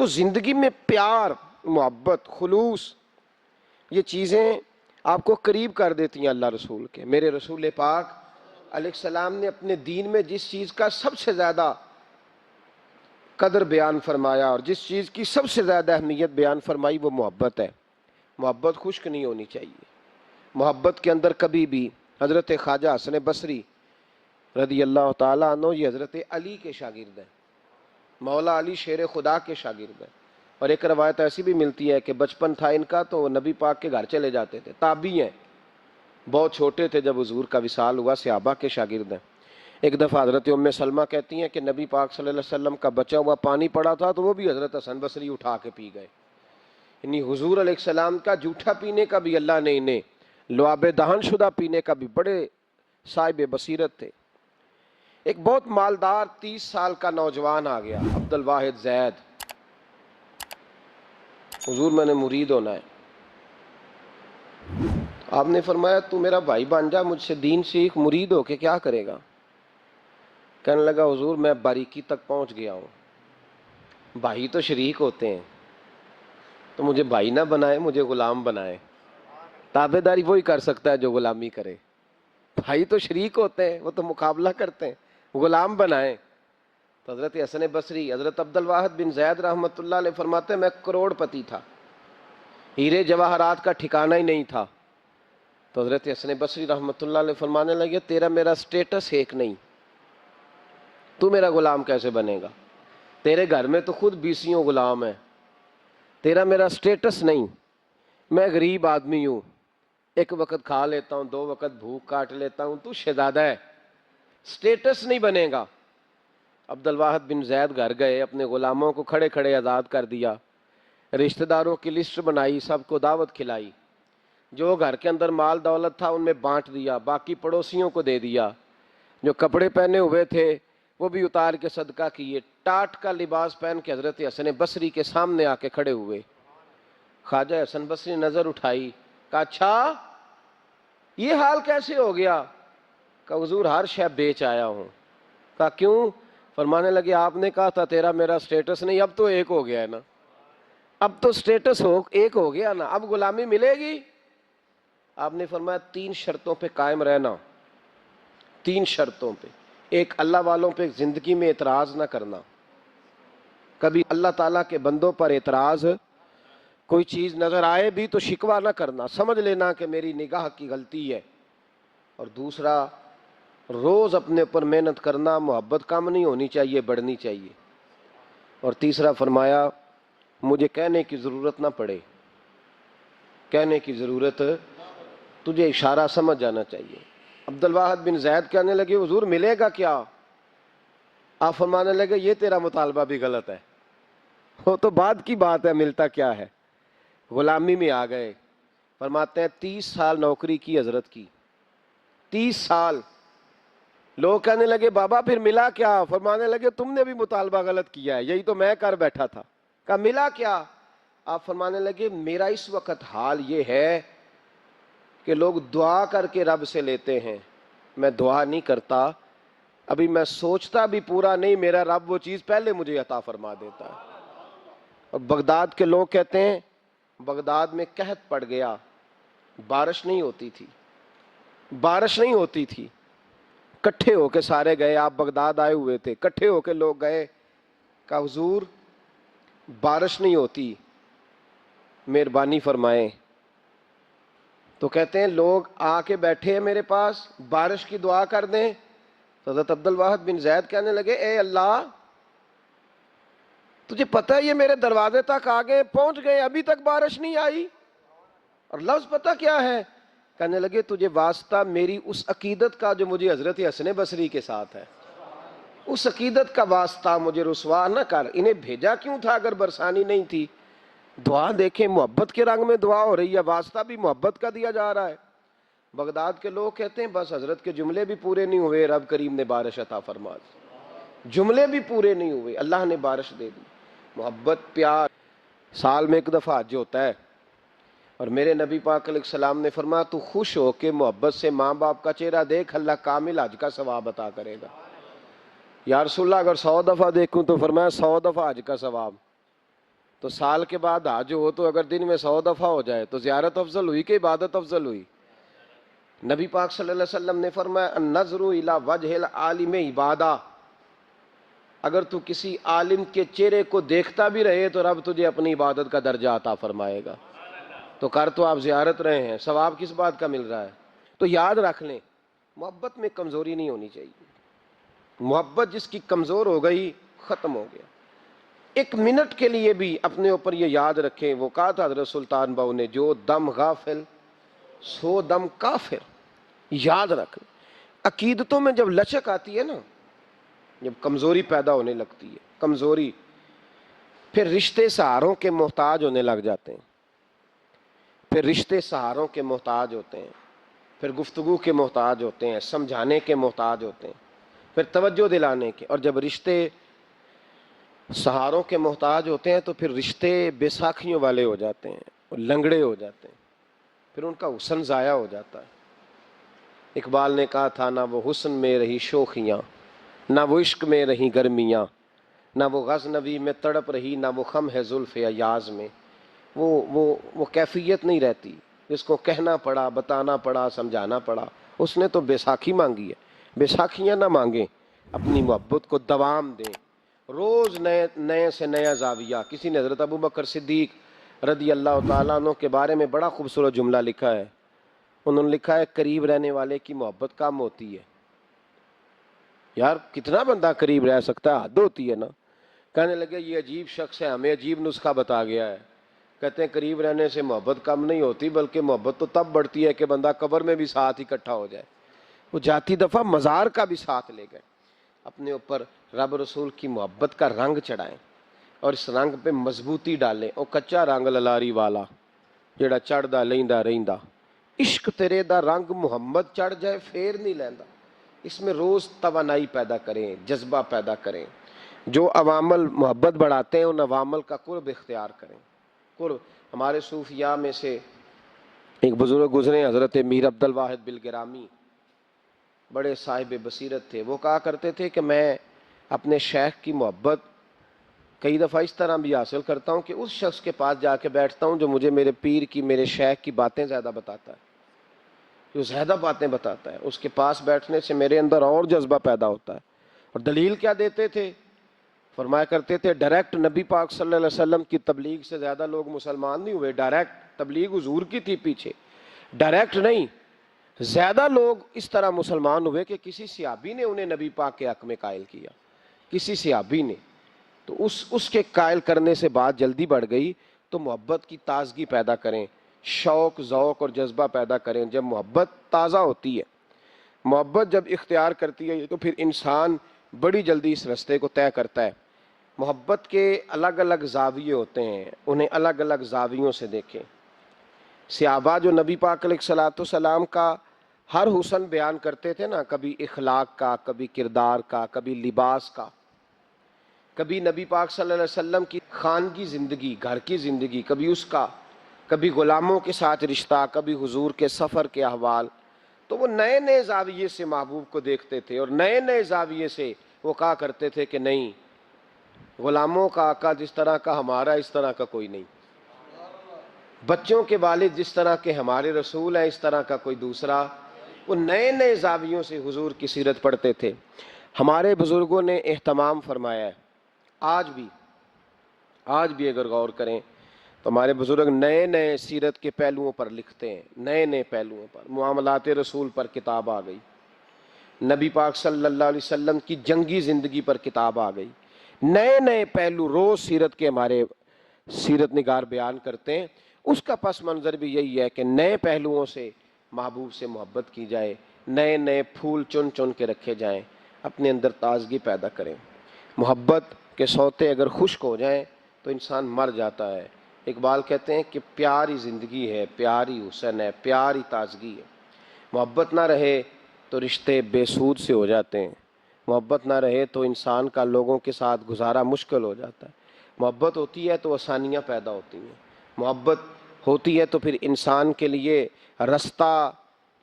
تو زندگی میں پیار، محبت، خلوص، یہ چیزیں آپ کو قریب کر دیتی ہیں اللہ رسول کے۔ میرے رسول پاک علیہ السلام نے اپنے دین میں جس چیز کا سب سے زیادہ قدر بیان فرمایا اور جس چیز کی سب سے زیادہ اہمیت بیان فرمائی وہ محبت ہے۔ محبت خشک نہیں ہونی چاہیے۔ محبت کے اندر کبھی بھی حضرت خواجہ حسن بصری رضی اللہ تعالیٰ عنہ، یہ حضرت علی کے شاگرد ہیں، مولا علی شیر خدا کے شاگرد ہیں، اور ایک روایت ایسی بھی ملتی ہے کہ بچپن تھا ان کا تو وہ نبی پاک کے گھر چلے جاتے تھے، تابعی ہیں، بہت چھوٹے تھے جب حضور کا وصال ہوا، صحابہ کے شاگرد ہیں۔ ایک دفعہ حضرت ام سلمہ کہتی ہیں کہ نبی پاک صلی اللہ علیہ وسلم کا بچا ہوا پانی پڑا تھا تو وہ بھی حضرت حسن بصری اٹھا کے پی گئے، یعنی حضور علیہ السلام کا جھوٹا پینے کا بھی اللہ نے انہیں لعاب دہن شدہ پینے کا بھی بڑے صاحب بصیرت تھے۔ ایک بہت مالدار 30 سال کا نوجوان آ گیا، عبد الواحد زید، حضور میں نے مرید ہونا ہے۔ آپ نے فرمایا تو میرا بھائی بن جا، مجھ سے دین سیکھ، مرید ہو کے کیا کرے گا؟ کہنے لگا حضور میں باریکی تک پہنچ گیا ہوں، بھائی تو شریک ہوتے ہیں، تو مجھے بھائی نہ بنائے، مجھے غلام بنائے۔ تابع داری وہی کر سکتا ہے جو غلامی کرے، بھائی تو شریک ہوتے ہیں، وہ تو مقابلہ کرتے ہیں، غلام بنائے۔ تو حضرت حسن بصری، حضرت عبد الواحد بن زید رحمۃ اللہ علیہ فرماتے ہیں میں کروڑ پتی تھا، ہیرے جواہرات کا ٹھکانہ ہی نہیں تھا۔ تو حضرت حسن بصری رحمۃ اللہ علیہ فرمانے لگے تیرا میرا سٹیٹس ایک نہیں، تو میرا غلام کیسے بنے گا؟ تیرے گھر میں تو خود 20 غلام ہیں، تیرا میرا سٹیٹس نہیں، میں غریب آدمی ہوں، ایک وقت کھا لیتا ہوں، 2 وقت بھوک کاٹ لیتا ہوں، تو شہزادہ ہے، سٹیٹس نہیں بنے گا۔ عبد الواحد بن زید گھر گئے، اپنے غلاموں کو کھڑے کھڑے آزاد کر دیا، رشتہ داروں کی لسٹ بنائی، سب کو دعوت کھلائی، جو گھر کے اندر مال دولت تھا ان میں بانٹ دیا، باقی پڑوسیوں کو دے دیا، جو کپڑے پہنے ہوئے تھے وہ بھی اتار کے صدقہ کیے، ٹاٹ کا لباس پہن کے حضرت حسن بصری کے سامنے آ کے کھڑے ہوئے۔ خواجہ حسن بصری نے نظر اٹھائی، کہا اچھا یہ حال کیسے ہو گیا؟ کہا حضور ہر شے بیچ آیا ہوں۔ کہا کیوں؟ فرمانے لگے آپ نے کہا تھا تیرا میرا سٹیٹس نہیں، اب تو ایک ہو گیا ہے نا، اب تو سٹیٹس ایک ہو گیا نا، اب غلامی ملے گی؟ آپ نے فرمایا 3 شرطوں پہ قائم رہنا، 3 شرطوں پہ۔ ایک، اللہ والوں پہ زندگی میں اعتراض نہ کرنا، کبھی اللہ تعالیٰ کے بندوں پر اعتراض، کوئی چیز نظر آئے بھی تو شکوہ نہ کرنا، سمجھ لینا کہ میری نگاہ کی غلطی ہے۔ اور دوسرا، روز اپنے اوپر محنت کرنا، محبت کم نہیں ہونی چاہیے، بڑھنی چاہیے۔ اور تیسرا فرمایا مجھے کہنے کی ضرورت نہ پڑے، کہنے کی ضرورت، تجھے اشارہ سمجھ جانا چاہیے۔ عبد الواحد بن زید کہنے لگے حضور ملے گا کیا؟ آپ فرمانے لگے یہ تیرا مطالبہ بھی غلط ہے، وہ تو بعد کی بات ہے، ملتا کیا ہے؟ غلامی میں آ گئے۔ فرماتے ہیں 30 سال نوکری کی حضرت کی، 30 سال۔ لوگ کہنے لگے بابا پھر ملا کیا؟ فرمانے لگے تم نے بھی مطالبہ غلط کیا ہے، یہی تو میں کر بیٹھا تھا۔ کہا ملا کیا؟ آپ فرمانے لگے میرا اس وقت حال یہ ہے کہ لوگ دعا کر کے رب سے لیتے ہیں، میں دعا نہیں کرتا، ابھی میں سوچتا بھی پورا نہیں، میرا رب وہ چیز پہلے مجھے عطا فرما دیتا ہے۔ اور بغداد کے لوگ کہتے ہیں بغداد میں قحط پڑ گیا، بارش نہیں ہوتی تھی، بارش نہیں ہوتی تھی، کٹھے ہو کے سارے گئے، آپ بغداد آئے ہوئے تھے، کٹھے ہو کے لوگ گئے، کہا حضور بارش نہیں ہوتی، مہربانی فرمائیں۔ تو کہتے ہیں لوگ آ کے بیٹھے ہیں میرے پاس، بارش کی دعا کر دیں۔ تو حضرت عبد الواحد بن زید کہنے لگے اے اللہ تجھے پتہ ہے یہ میرے دروازے تک آگے پہنچ گئے، ابھی تک بارش نہیں آئی، اور لفظ پتہ کیا ہے؟ کہنے لگے تجھے واسطہ میری اس عقیدت کا جو مجھے حضرت حسن بصری کے ساتھ ہے، اس عقیدت کا واسطہ، مجھے رسوا نہ کر۔ انہیں بھیجا کیوں تھا اگر برسانی نہیں تھی؟ دعا دیکھیں، محبت کے رنگ میں دعا ہو رہی ہے، واسطہ بھی محبت کا دیا جا رہا ہے۔ بغداد کے لوگ کہتے ہیں بس حضرت کے جملے بھی پورے نہیں ہوئے، رب کریم نے بارش عطا فرما دی، جملے بھی پورے نہیں ہوئے، اللہ نے بارش دے دی۔ محبت، پیار۔ سال میں 1 دفعہ حج ہوتا ہے، اور میرے نبی پاک علیہ السلام نے فرمایا تو خوش ہو کے محبت سے ماں باپ کا چہرہ دیکھ، اللہ کامل حج کا ثواب عطا کرے گا۔ یا رسول اللہ اگر 100 دفعہ دیکھوں تو فرمایا 100 دفعہ حج کا ثواب۔ تو سال کے بعد حج ہو تو اگر دن میں 100 دفعہ ہو جائے تو زیارت افضل ہوئی کہ عبادت افضل ہوئی؟ نبی پاک صلی اللہ علیہ وسلم نے فرمایا النظر الی وجہ العالم عبادہ، اگر تو کسی عالم کے چہرے کو دیکھتا بھی رہے تو رب تجھے اپنی عبادت کا درجہ عطا فرمائے گا۔ تو کر تو آپ زیارت رہے ہیں، ثواب کس بات کا مل رہا ہے؟ تو یاد رکھ لیں، محبت میں کمزوری نہیں ہونی چاہیے۔ محبت جس کی کمزور ہو گئی ختم ہو گیا۔ ایک منٹ کے لیے بھی اپنے اوپر یہ یاد رکھیں، وہ کہا تھا حضرت سلطان باؤ نے، جو دم غافل سو دم کافر۔ یاد رکھ لیں، عقیدتوں میں جب لچک آتی ہے نا، جب کمزوری پیدا ہونے لگتی ہے، کمزوری، پھر رشتے سہاروں کے محتاج ہونے لگ جاتے ہیں، پھر رشتے سہاروں کے محتاج ہوتے ہیں، پھر گفتگو کے محتاج ہوتے ہیں، سمجھانے کے محتاج ہوتے ہیں، پھر توجہ دلانے کے، اور جب رشتے سہاروں کے محتاج ہوتے ہیں تو پھر رشتے بے ساکھیوں والے ہو جاتے ہیں، لنگڑے ہو جاتے ہیں، پھر ان کا حسن ضائع ہو جاتا ہے۔ اقبال نے کہا تھا، نہ وہ حسن میں رہی شوخیاں، نہ وہ عشق میں رہی گرمیاں، نہ وہ غزنوی میں تڑپ رہی، نہ وہ خم ہے زلف ایاز میں۔ وہ کیفیت نہیں رہتی، جس کو کہنا پڑا، بتانا پڑا، سمجھانا پڑا، اس نے تو بیساکھی مانگی ہے۔ بیساکھیاں نہ مانگیں، اپنی محبت کو دوام دیں، روز نئے سے نیا زاویہ۔ کسی نے حضرت ابوبکر صدیق رضی اللہ تعالیٰ عنہ کے بارے میں بڑا خوبصورت جملہ لکھا ہے۔ انہوں نے لکھا ہے، قریب رہنے والے کی محبت کم ہوتی ہے۔ یار کتنا بندہ قریب رہ سکتا ہے، حد ہوتی ہے نا۔ کہنے لگے یہ عجیب شخص ہے، ہمیں عجیب نسخہ بتا گیا ہے۔ کہتے ہیں قریب رہنے سے محبت کم نہیں ہوتی، بلکہ محبت تو تب بڑھتی ہے کہ بندہ قبر میں بھی ساتھ اکٹھا ہو جائے۔ وہ جاتی دفعہ مزار کا بھی ساتھ لے گئے۔ اپنے اوپر رب رسول کی محبت کا رنگ چڑھائیں اور اس رنگ پہ مضبوطی ڈالیں۔ او کچا رنگ للاری والا جڑا چڑھدا لیندا رہندا، عشق تیرے دا رنگ محمد چڑھ جائے پھر نہیں لیندا۔ اس میں روز توانائی پیدا کریں، جذبہ پیدا کریں۔ جو عوامل محبت بڑھاتے ہیں ان عوامل کا قرب اختیار کریں۔ قرب، ہمارے صوفیاء میں سے ایک بزرگ گزرے، حضرت میر عبد الواحد بالگرامی، بڑے صاحب بصیرت تھے۔ وہ کہا کرتے تھے کہ میں اپنے شیخ کی محبت کئی دفعہ اس طرح بھی حاصل کرتا ہوں کہ اس شخص کے پاس جا کے بیٹھتا ہوں جو مجھے میرے پیر کی، میرے شیخ کی باتیں زیادہ بتاتا ہے، جو زیادہ باتیں بتاتا ہے، اس کے پاس بیٹھنے سے میرے اندر اور جذبہ پیدا ہوتا ہے۔ اور دلیل کیا دیتے تھے؟ فرمایا کرتے تھے ڈائریکٹ نبی پاک صلی اللہ علیہ وسلم کی تبلیغ سے زیادہ لوگ مسلمان نہیں ہوئے، ڈائریکٹ تبلیغ حضور کی تھی پیچھے، ڈائریکٹ نہیں، زیادہ لوگ اس طرح مسلمان ہوئے کہ کسی صحابی نے انہیں نبی پاک کے حق میں قائل کیا، کسی صحابی نے، تو اس کے قائل کرنے سے بات جلدی بڑھ گئی۔ تو محبت کی تازگی پیدا کریں، شوق ذوق اور جذبہ پیدا کریں۔ جب محبت تازہ ہوتی ہے، محبت جب اختیار کرتی ہے تو پھر انسان بڑی جلدی اس رستے کو طے کرتا ہے۔ محبت کے الگ الگ زاویے ہوتے ہیں، انہیں الگ الگ زاویوں سے دیکھیں۔ صحابہ جو نبی پاک علیہ الصلوۃ والسلام کا ہر حسن بیان کرتے تھے نا، کبھی اخلاق کا، کبھی کردار کا، کبھی لباس کا، کبھی نبی پاک صلی اللہ علیہ وسلم کی خانگی زندگی، گھر کی زندگی، کبھی اس کا، کبھی غلاموں کے ساتھ رشتہ، کبھی حضور کے سفر کے احوال، تو وہ نئے نئے زاویے سے محبوب کو دیکھتے تھے اور نئے نئے زاویے سے وہ کہا کرتے تھے کہ نہیں، غلاموں کا آقا جس طرح کا ہمارا اس طرح کا کوئی نہیں، بچوں کے والد جس طرح کے ہمارے رسول ہیں اس طرح کا کوئی دوسرا۔ وہ نئے نئے زاویوں سے حضور کی سیرت پڑھتے تھے۔ ہمارے بزرگوں نے اہتمام فرمایا ہے، آج بھی اگر غور کریں تو ہمارے بزرگ نئے نئے سیرت کے پہلوؤں پر لکھتے ہیں، نئے نئے پہلوؤں پر۔ معاملات رسول پر کتاب آ گئی، نبی پاک صلی اللہ علیہ وسلم کی جنگی زندگی پر کتاب آ گئی، نئے نئے پہلو روز سیرت کے ہمارے سیرت نگار بیان کرتے ہیں۔ اس کا پس منظر بھی یہی ہے کہ نئے پہلوؤں سے محبوب سے محبت کی جائے، نئے نئے پھول چن چن کے رکھے جائیں، اپنے اندر تازگی پیدا کریں۔ محبت کے سوتے اگر خشک ہو جائیں تو انسان مر جاتا ہے۔ اقبال کہتے ہیں کہ پیاری زندگی ہے، پیاری حسن ہے، پیاری تازگی ہے۔ محبت نہ رہے تو رشتے بے سود سے ہو جاتے ہیں، محبت نہ رہے تو انسان کا لوگوں کے ساتھ گزارا مشکل ہو جاتا ہے۔ محبت ہوتی ہے تو آسانیاں پیدا ہوتی ہیں، محبت ہوتی ہے تو پھر انسان کے لیے رستہ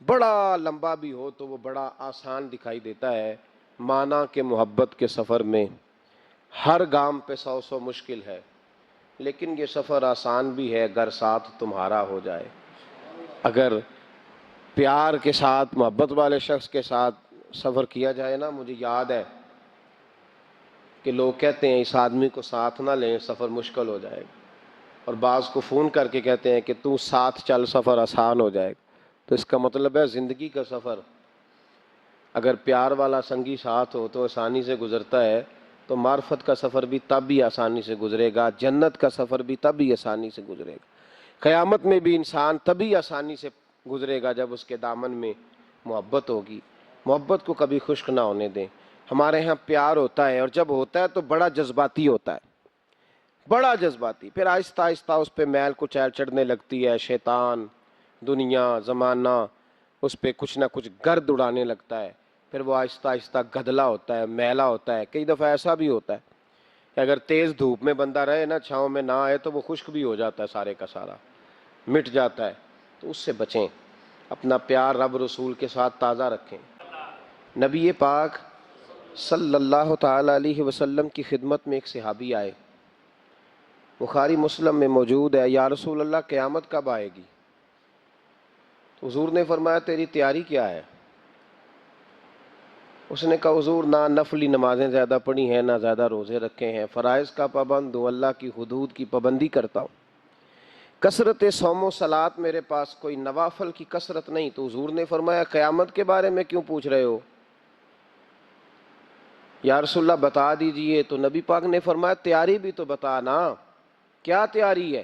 بڑا لمبا بھی ہو تو وہ بڑا آسان دکھائی دیتا ہے۔ مانا کہ محبت کے سفر میں ہر گام پہ 100 مشکل ہے، لیکن یہ سفر آسان بھی ہے اگر ساتھ تمہارا ہو جائے. اگر پیار کے ساتھ محبت والے شخص کے ساتھ سفر کیا جائے نا، مجھے یاد ہے کہ لوگ کہتے ہیں اس آدمی کو ساتھ نہ لیں سفر مشکل ہو جائے گا، اور بعض کو فون کر کے کہتے ہیں کہ تو ساتھ چل سفر آسان ہو جائے گا. تو اس کا مطلب ہے زندگی کا سفر اگر پیار والا سنگی ساتھ ہو تو آسانی سے گزرتا ہے، تو معرفت کا سفر بھی تب بھی آسانی سے گزرے گا، جنت کا سفر بھی تب بھی آسانی سے گزرے گا، قیامت میں بھی انسان تبھی آسانی سے گزرے گا جب اس کے دامن میں محبت ہوگی. محبت کو کبھی خشک نہ ہونے دیں. ہمارے ہاں پیار ہوتا ہے، اور جب ہوتا ہے تو بڑا جذباتی ہوتا ہے، بڑا جذباتی. پھر آہستہ آہستہ اس پہ میل کچیل چڑھنے لگتی ہے، شیطان، دنیا، زمانہ اس پہ کچھ نہ کچھ گرد اڑانے لگتا ہے. پھر وہ آہستہ آہستہ گدلا ہوتا ہے، میلا ہوتا ہے. کئی دفعہ ایسا بھی ہوتا ہے کہ اگر تیز دھوپ میں بندہ رہے نا، چھاؤں میں نہ آئے، تو وہ خشک بھی ہو جاتا ہے، سارے کا سارا مٹ جاتا ہے. تو اس سے بچیں، اپنا پیار رب رسول کے ساتھ تازہ رکھیں. نبی پاک صلی اللہ تعالی علیہ وسلم کی خدمت میں ایک صحابی آئے، بخاری مسلم میں موجود ہے. یا رسول اللہ، قیامت کب آئے گی؟ تو حضور نے فرمایا تیری تیاری کیا ہے؟ اس نے کہا حضور نہ نفلی نمازیں زیادہ پڑھی ہیں، نہ زیادہ روزے رکھے ہیں، فرائض کا پابند ہوں، اللہ کی حدود کی پابندی کرتا ہوں، کثرت صوم و صلات میرے پاس کوئی نوافل کی کثرت نہیں. تو حضور نے فرمایا قیامت کے بارے میں کیوں پوچھ رہے ہو؟ یا رسول اللہ بتا دیجئے. تو نبی پاک نے فرمایا تیاری بھی تو بتا نا، کیا تیاری ہے؟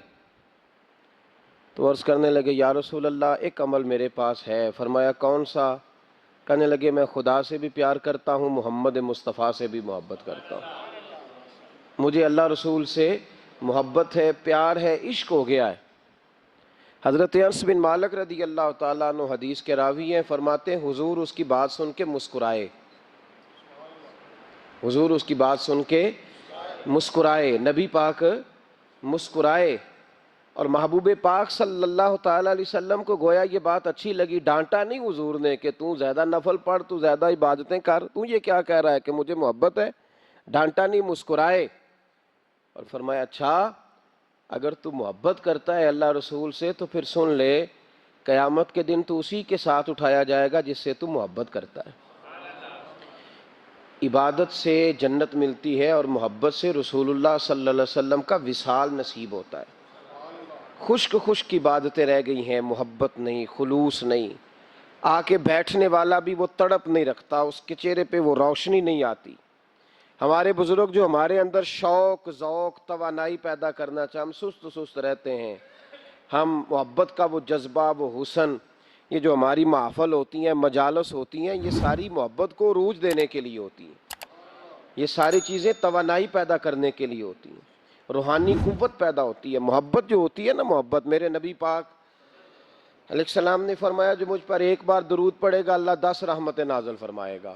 تو عرض کرنے لگے یا رسول اللہ ایک عمل میرے پاس ہے. فرمایا کون سا؟ کہنے لگے میں خدا سے بھی پیار کرتا ہوں، محمد مصطفیٰ سے بھی محبت کرتا ہوں. مجھے اللہ رسول سے محبت ہے، پیار ہے، عشق ہو گیا ہے. حضرت انس بن مالک رضی اللہ تعالیٰ عنہ حدیث کے راوی ہیں، فرماتے ہیں حضور اس کی بات سن کے مسکرائے. حضور اس کی بات سن کے مسکرائے، نبی پاک مسکرائے. اور محبوب پاک صلی اللہ تعالیٰ علیہ وسلم کو گویا یہ بات اچھی لگی. ڈانٹا نہیں حضور نے کہ تو زیادہ نفل پڑھ، تو زیادہ عبادتیں کر، تو یہ کیا کہہ رہا ہے کہ مجھے محبت ہے؟ ڈانٹا نہیں، مسکرائے اور فرمایا اچھا اگر تو محبت کرتا ہے اللہ رسول سے تو پھر سن لے قیامت کے دن تو اسی کے ساتھ اٹھایا جائے گا جس سے تو محبت کرتا ہے. عبادت سے جنت ملتی ہے اور محبت سے رسول اللہ صلی اللہ علیہ وسلم کا وصال نصیب ہوتا ہے. خشک خشک عبادتیں رہ گئی ہیں، محبت نہیں، خلوص نہیں. آ کے بیٹھنے والا بھی وہ تڑپ نہیں رکھتا، اس کے چہرے پہ وہ روشنی نہیں آتی. ہمارے بزرگ جو ہمارے اندر شوق، ذوق، توانائی پیدا کرنا چاہے، ہم سست سست رہتے ہیں. ہم محبت کا وہ جذبہ، وہ حسن، یہ جو ہماری محفل ہوتی ہیں، مجالس ہوتی ہیں، یہ ساری محبت کو عروج دینے کے لیے ہوتی ہیں. یہ ساری چیزیں توانائی پیدا کرنے کے لیے ہوتی ہیں، روحانی قوت پیدا ہوتی ہے. محبت جو ہوتی ہے نا، محبت، میرے نبی پاک علیہ السلام نے فرمایا جو مجھ پر ایک بار درود پڑے گا اللہ 10 رحمتیں نازل فرمائے گا،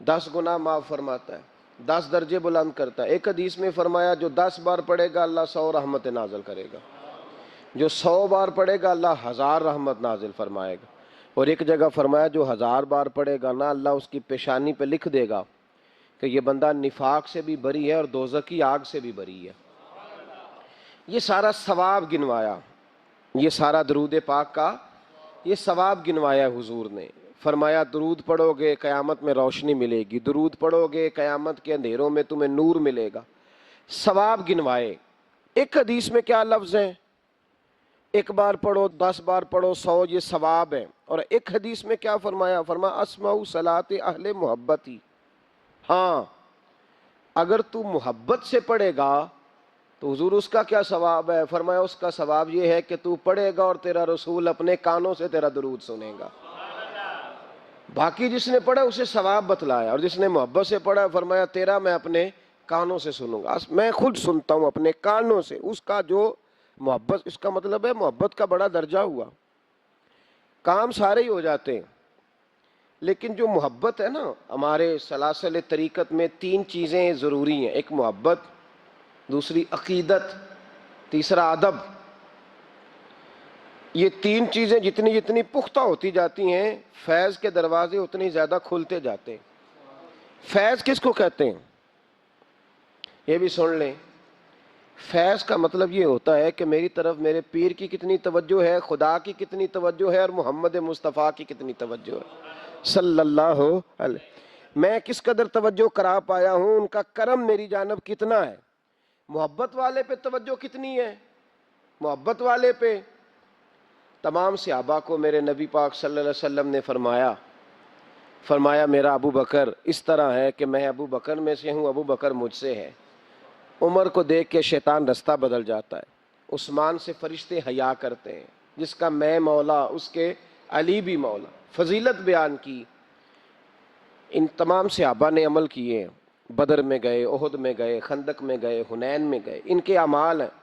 10 گناہ معاف فرماتا ہے، 10 درجے بلند کرتا ہے. ایک حدیث میں فرمایا جو 10 بار پڑھے گا اللہ 100 رحمتیں نازل کرے گا، جو 100 بار پڑھے گا اللہ 1000 رحمت نازل فرمائے گا. اور ایک جگہ فرمایا جو 1000 بار پڑھے گا نا اللہ اس کی پیشانی پہ لکھ دے گا کہ یہ بندہ نفاق سے بھی بری ہے اور دوزخ کی آگ سے بھی بری ہے. یہ سارا ثواب گنوایا، یہ سارا درود پاک کا یہ ثواب گنوایا حضور نے. فرمایا درود پڑھو گے قیامت میں روشنی ملے گی، درود پڑھو گے قیامت کے اندھیروں میں تمہیں نور ملے گا. ثواب گنوائے. ایک حدیث میں کیا لفظ ہیں؟ ایک بار پڑھو، 10 بار پڑھو، 100، یہ ثواب ہے. اور ایک حدیث میں کیا فرمایا؟ فرمایا اسمع صلاۃ اہل محبتی. ہاں اگر تو محبت سے پڑھے گا تو حضور اس کا کیا ثواب ہے؟ فرمایا اس کا ثواب یہ ہے کہ تو پڑھے گا اور تیرا رسول اپنے کانوں سے تیرا درود سنے گا. باقی جس نے پڑھا اسے ثواب بتلایا، اور جس نے محبت سے پڑھا فرمایا تیرا میں اپنے کانوں سے سنوں گا، میں خود سنتا ہوں اپنے کانوں سے اس کا جو محبت. اس کا مطلب ہے محبت کا بڑا درجہ ہوا. کام سارے ہی ہو جاتے ہیں لیکن جو محبت ہے نا، ہمارے سلاسل طریقت میں 3 چیزیں ضروری ہیں. ایک محبت، دوسری عقیدت، تیسرا ادب. یہ 3 چیزیں جتنی پختہ ہوتی جاتی ہیں فیض کے دروازے اتنی زیادہ کھلتے جاتے ہیں. فیض کس کو کہتے ہیں یہ بھی سن لیں. فیض کا مطلب یہ ہوتا ہے کہ میری طرف میرے پیر کی کتنی توجہ ہے، خدا کی کتنی توجہ ہے، اور محمد مصطفیٰ کی کتنی توجہ ہے صلی اللہ علیہ، میں کس قدر توجہ کرا پایا ہوں، ان کا کرم میری جانب کتنا ہے، محبت والے پہ توجہ کتنی ہے، محبت والے پہ۔ تمام صحابہ کو میرے نبی پاک صلی اللہ علیہ وسلم نے فرمایا میرا ابو بکر اس طرح ہے کہ میں ابو بکر میں سے ہوں، ابو بکر مجھ سے ہے۔ عمر کو دیکھ کے شیطان رستہ بدل جاتا ہے، عثمان سے فرشتے حیا کرتے ہیں، جس کا میں مولا اس کے علی بھی مولا، فضیلت بیان کی۔ ان تمام صحابہ نے عمل کیے، بدر میں گئے، احد میں گئے، خندق میں گئے، حنین میں گئے، ان کے اعمال ہیں۔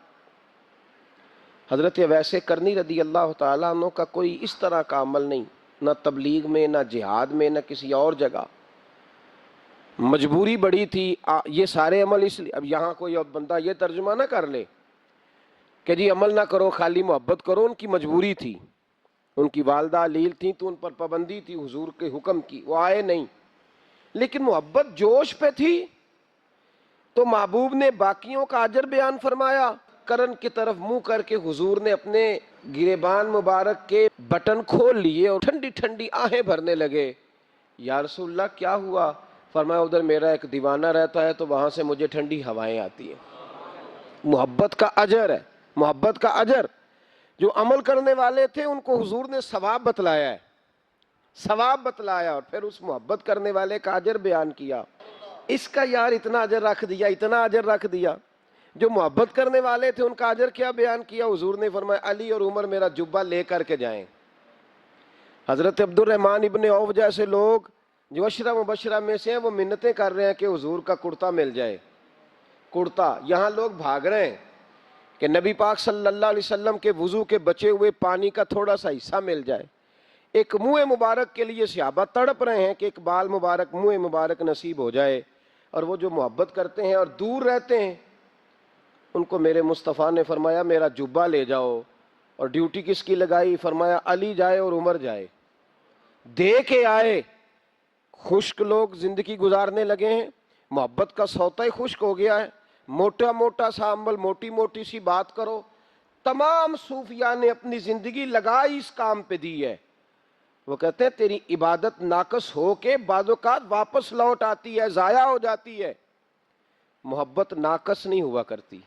حضرت ویسے کرنی رضی اللہ تعالیٰ عنہ کا کوئی اس طرح کا عمل نہیں، نہ تبلیغ میں، نہ جہاد میں، نہ کسی اور جگہ، مجبوری بڑی تھی۔ یہ سارے عمل اس لیے، اب یہاں کوئی اور بندہ یہ ترجمہ نہ کر لے کہ جی عمل نہ کرو خالی محبت کرو، ان کی مجبوری تھی، ان کی والدہ علیل تھیں تو ان پر پابندی تھی حضور کے حکم کی، وہ آئے نہیں، لیکن محبت جوش پہ تھی تو محبوب نے باقیوں کا اجر بیان فرمایا، کرن کی طرف منہ کر کے حضور نے اپنے گریبان مبارک کے بٹن کھول لیے اور ٹھنڈی ٹھنڈی آہیں بھرنے لگے۔ یا رسول اللہ کیا ہوا؟ فرمایا ادھر میرا ایک دیوانہ رہتا ہے تو وہاں سے مجھے ٹھنڈی ہوائیں آتی ہیں۔ محبت کا اجر ہے، محبت کا اجر۔ جو عمل کرنے والے تھے ان کو حضور نے ثواب بتلایا ہے، ثواب بتلایا، اور پھر اس محبت کرنے والے کا اجر بیان کیا۔ اس کا یار اتنا اجر رکھ دیا، اتنا اجر رکھ دیا۔ جو محبت کرنے والے تھے ان کا اجر کیا بیان کیا؟ حضور نے فرمایا علی اور عمر میرا جبہ لے کر کے جائیں۔ حضرت عبد الرحمن ابن عوف جیسے لوگ جو عشرہ مبشرہ میں سے ہیں وہ منتیں کر رہے ہیں کہ حضور کا کرتا مل جائے، کرتا۔ یہاں لوگ بھاگ رہے ہیں کہ نبی پاک صلی اللہ علیہ وسلم کے وضو کے بچے ہوئے پانی کا تھوڑا سا حصہ مل جائے۔ ایک منہ مبارک کے لیے صحابہ تڑپ رہے ہیں کہ ایک بال مبارک، منہ مبارک نصیب ہو جائے، اور وہ جو محبت کرتے ہیں اور دور رہتے ہیں ان کو میرے مصطفیٰ نے فرمایا میرا جبہ لے جاؤ، اور ڈیوٹی کس کی لگائی؟ فرمایا علی جائے اور عمر جائے، دے کے آئے۔ خشک لوگ زندگی گزارنے لگے ہیں، محبت کا سوتا ہی خشک ہو گیا ہے، موٹا موٹا سا عمل، موٹی موٹی سی بات کرو۔ تمام صوفیاء نے اپنی زندگی لگائی اس کام پہ دی ہے۔ وہ کہتے ہیں تیری عبادت ناقص ہو کے بعض اوقات واپس لوٹ آتی ہے، ضائع ہو جاتی ہے، محبت ناقص نہیں ہوا کرتی۔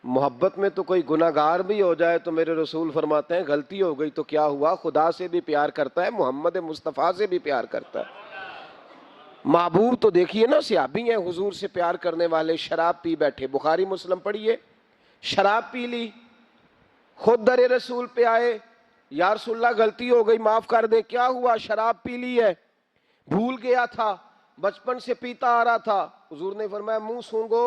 محبت میں تو کوئی گناہگار بھی ہو جائے تو میرے رسول فرماتے ہیں غلطی ہو گئی تو کیا ہوا، خدا سے بھی پیار کرتا ہے، محمد مصطفیٰ سے بھی پیار کرتا ہے۔ محبوب تو دیکھیے نا، صحابی ہیں حضور سے پیار کرنے والے، شراب پی بیٹھے، بخاری مسلم پڑھیے، شراب پی لی، خود در رسول پہ آئے، یا رسول اللہ غلطی ہو گئی معاف کر دیں۔ کیا ہوا؟ شراب پی لی ہے، بھول گیا تھا، بچپن سے پیتا آ رہا تھا۔ حضور نے فرمایا منہ سونگو۔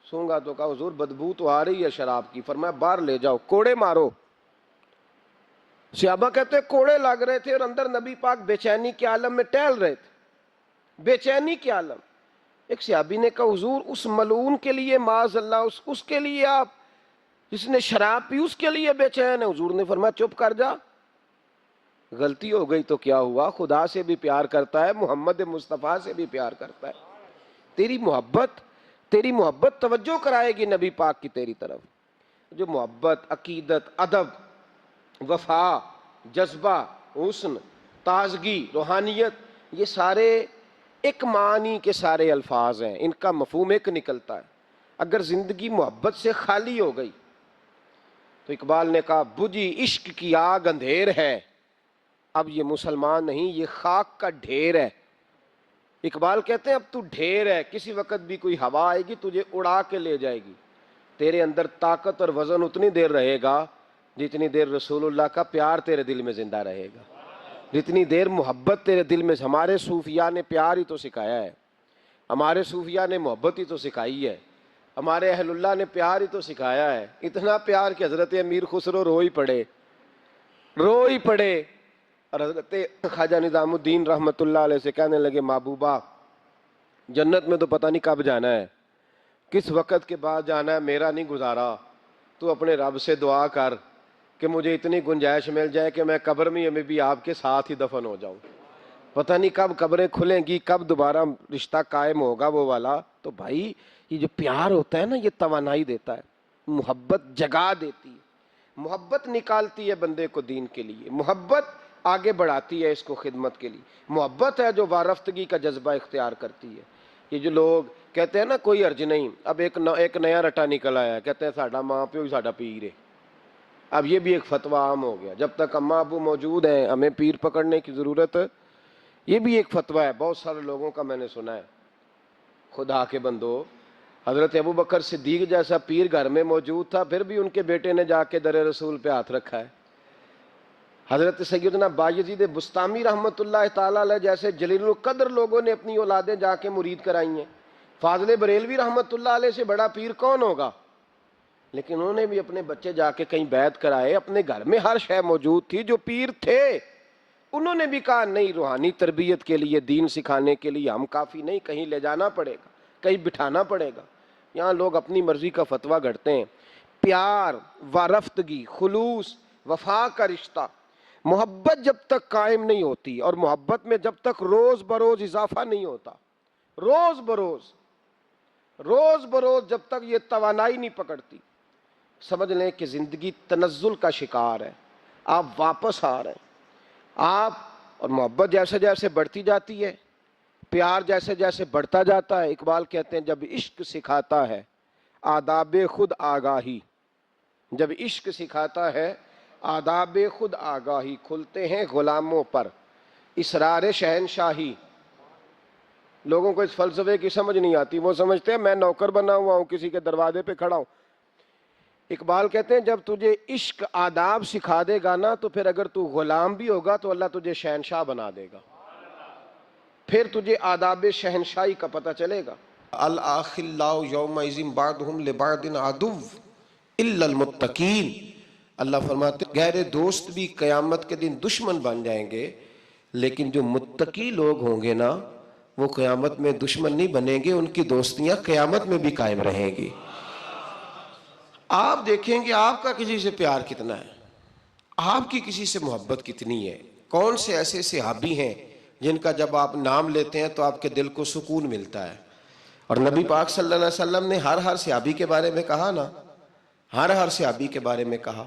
سونگا تو کہا حضور بدبو تو آ رہی ہے شراب کی۔ فرمایا باہر لے جاؤ، کوڑے مارو۔ صحابہ کہتے ہیں کوڑے لگ رہے تھے اور اندر نبی پاک بے چینی کے عالم میں ٹہل رہے تھے، بے چینی کے عالم۔ ایک صحابی نے کہا حضور اس ملعون کے لیے معاذ اللہ، اس کے لیے آپ، جس نے شراب پی اس کے لیے بے چین ہے؟ حضور نے فرمایا چپ کر جا، غلطی ہو گئی تو کیا ہوا، خدا سے بھی پیار کرتا ہے، محمد مصطفیٰ سے بھی پیار کرتا ہے۔ تیری محبت توجہ کرائے گی نبی پاک کی تیری طرف۔ جو محبت، عقیدت، ادب، وفا، جذبہ، حسن، تازگی، روحانیت، یہ سارے ایک معنی کے سارے الفاظ ہیں، ان کا مفہوم ایک نکلتا ہے۔ اگر زندگی محبت سے خالی ہو گئی تو اقبال نے کہا بجھی عشق کی آگ اندھیر ہے، اب یہ مسلمان نہیں یہ خاک کا ڈھیر ہے۔ اقبال کہتے ہیں اب تو ڈھیر ہے، کسی وقت بھی کوئی ہوا آئے گی تجھے اڑا کے لے جائے گی۔ تیرے اندر طاقت اور وزن اتنی دیر رہے گا جتنی دیر رسول اللہ کا پیار تیرے دل میں زندہ رہے گا، جتنی دیر محبت تیرے دل میں۔ ہمارے صوفیاء نے پیار ہی تو سکھایا ہے، ہمارے صوفیاء نے محبت ہی تو سکھائی ہے، ہمارے اہل اللہ نے پیار ہی تو سکھایا ہے۔ اتنا پیار کہ حضرت امیر خسرو رو ہی پڑے۔ اور حضرت خواجہ نظام الدین رحمۃ اللہ علیہ سے کہنے لگے محبوبہ جنت میں تو پتہ نہیں کب جانا ہے، کس وقت کے بعد جانا ہے، میرا نہیں گزارا، تو اپنے رب سے دعا کر کہ مجھے اتنی گنجائش مل جائے کہ میں قبر میں بھی آپ کے ساتھ ہی دفن ہو جاؤں۔ پتہ نہیں کب قبریں کھلیں گی، کب دوبارہ رشتہ قائم ہوگا وہ والا۔ تو بھائی یہ جو پیار ہوتا ہے نا یہ توانائی دیتا ہے، محبت جگا دیتی ہے، محبت نکالتی ہے بندے کو دین کے لیے، محبت آگے بڑھاتی ہے اس کو خدمت کے لیے، محبت ہے جو وارفتگی کا جذبہ اختیار کرتی ہے۔ یہ جو لوگ کہتے ہیں نا کوئی حرج نہیں، اب ایک نیا رٹا نکل آیا ہے، کہتے ہیں ساڈا ماں پیو ہی ساڈا پیر ہے۔ اب یہ بھی ایک فتویٰ عام ہو گیا، جب تک اماں ابو موجود ہیں ہمیں پیر پکڑنے کی ضرورت ہے، یہ بھی ایک فتویٰ ہے، بہت سارے لوگوں کا میں نے سنا ہے۔ خدا کے بندو، حضرت ابو بکر صدیق جیسا پیر گھر میں موجود تھا، پھر بھی ان کے بیٹے نے جا کے در رسول پہ ہاتھ رکھا ہے۔ حضرت سیدنا بایزید بستامی رحمۃ اللہ تعالی علیہ جیسے جلیل القدر لوگوں نے اپنی اولادیں جا کے مرید کرائی ہیں۔ فاضل بریلوی رحمۃ اللہ علیہ سے بڑا پیر کون ہوگا؟ لیکن انہوں نے بھی اپنے بچے جا کے کہیں بیعت کرائے، اپنے گھر میں ہر شے موجود تھی، جو پیر تھے انہوں نے بھی کہا نہیں، روحانی تربیت کے لیے، دین سکھانے کے لیے ہم کافی نہیں، کہیں لے جانا پڑے گا، کہیں بٹھانا پڑے گا۔ یہاں لوگ اپنی مرضی کا فتویٰ گھڑتے ہیں۔ پیار، وارفتگی، خلوص، وفا کا رشتہ، محبت جب تک قائم نہیں ہوتی، اور محبت میں جب تک روز بروز اضافہ نہیں ہوتا، روز بروز جب تک یہ توانائی نہیں پکڑتی، سمجھ لیں کہ زندگی تنزل کا شکار ہے، آپ واپس آ رہے ہیں آپ۔ اور محبت جیسے جیسے بڑھتی جاتی ہے، پیار جیسے جیسے بڑھتا جاتا ہے، اقبال کہتے ہیں جب عشق سکھاتا ہے آداب خود آگاہی، جب عشق سکھاتا ہے آداب خود آگاہی، کھلتے ہیں غلاموں پر اسرار شہنشاہی۔ لوگوں کو اس فلسفے کی سمجھ نہیں آتی، وہ سمجھتے ہیں میں نوکر بنا ہوا ہوں، کسی کے دروازے پہ کھڑا ہوں۔ اقبال کہتے ہیں جب تجھے عشق آداب سکھا دے گا نا، تو پھر اگر تو غلام بھی ہوگا تو اللہ تجھے شہنشاہ بنا دے گا، پھر تجھے آداب شہنشاہی کا پتہ چلے گا۔ الآخلاء یومئذ بعضهم لبعض عدو الا المتقین، اللہ فرماتے ہیں گہرے دوست بھی قیامت کے دن دشمن بن جائیں گے، لیکن جو متقی لوگ ہوں گے نا وہ قیامت میں دشمن نہیں بنیں گے، ان کی دوستیاں قیامت میں بھی قائم رہیں گی۔ آپ دیکھیں گے آپ کا کسی سے پیار کتنا ہے، آپ کی کسی سے محبت کتنی ہے۔ کون سے ایسے صحابی ہیں جن کا جب آپ نام لیتے ہیں تو آپ کے دل کو سکون ملتا ہے؟ اور نبی پاک صلی اللہ علیہ وسلم نے ہر صحابی کے بارے میں کہا نا، ہر صحابی کے بارے میں کہا۔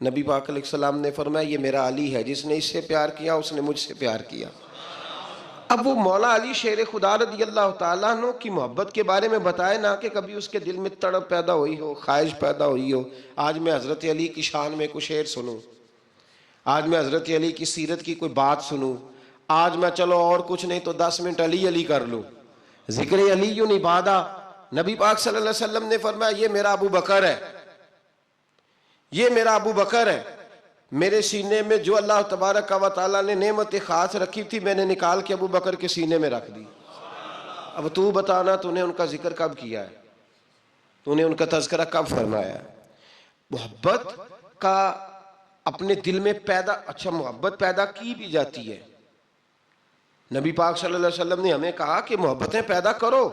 نبی پاک علیہ السلام نے فرمایا یہ میرا علی ہے، جس نے اس سے پیار کیا اس نے مجھ سے پیار کیا۔ اب وہ مولا علی شیر خدا رضی اللہ تعالیٰ عنہ کی محبت کے بارے میں بتائے نا کہ کبھی اس کے دل میں تڑپ پیدا ہوئی ہو، خواہش پیدا ہوئی ہو۔ آج میں حضرت علی کی شان میں کچھ شعر سنوں، آج میں حضرت علی کی سیرت کی کوئی بات سنوں، آج میں چلو اور کچھ نہیں تو 10 منٹ علی کر لوں، ذکر علی عبادہ۔ نبی پاک صلی اللہ علیہ وسلم نے فرمایا یہ میرا ابو بکر ہے، یہ میرا ابو بکر ہے، میرے سینے میں جو اللہ تبارک و تعالیٰ نے نعمت خاص رکھی تھی میں نے نکال کے ابو بکر کے سینے میں رکھ دی۔ اب تو بتانا تو نے ان کا ذکر کب کیا ہے، تو نے ان کا تذکرہ کب فرمایا ہے؟ محبت کا اپنے دل میں اچھا محبت پیدا کی بھی جاتی ہے۔ نبی پاک صلی اللہ علیہ وسلم نے ہمیں کہا کہ محبتیں پیدا کرو،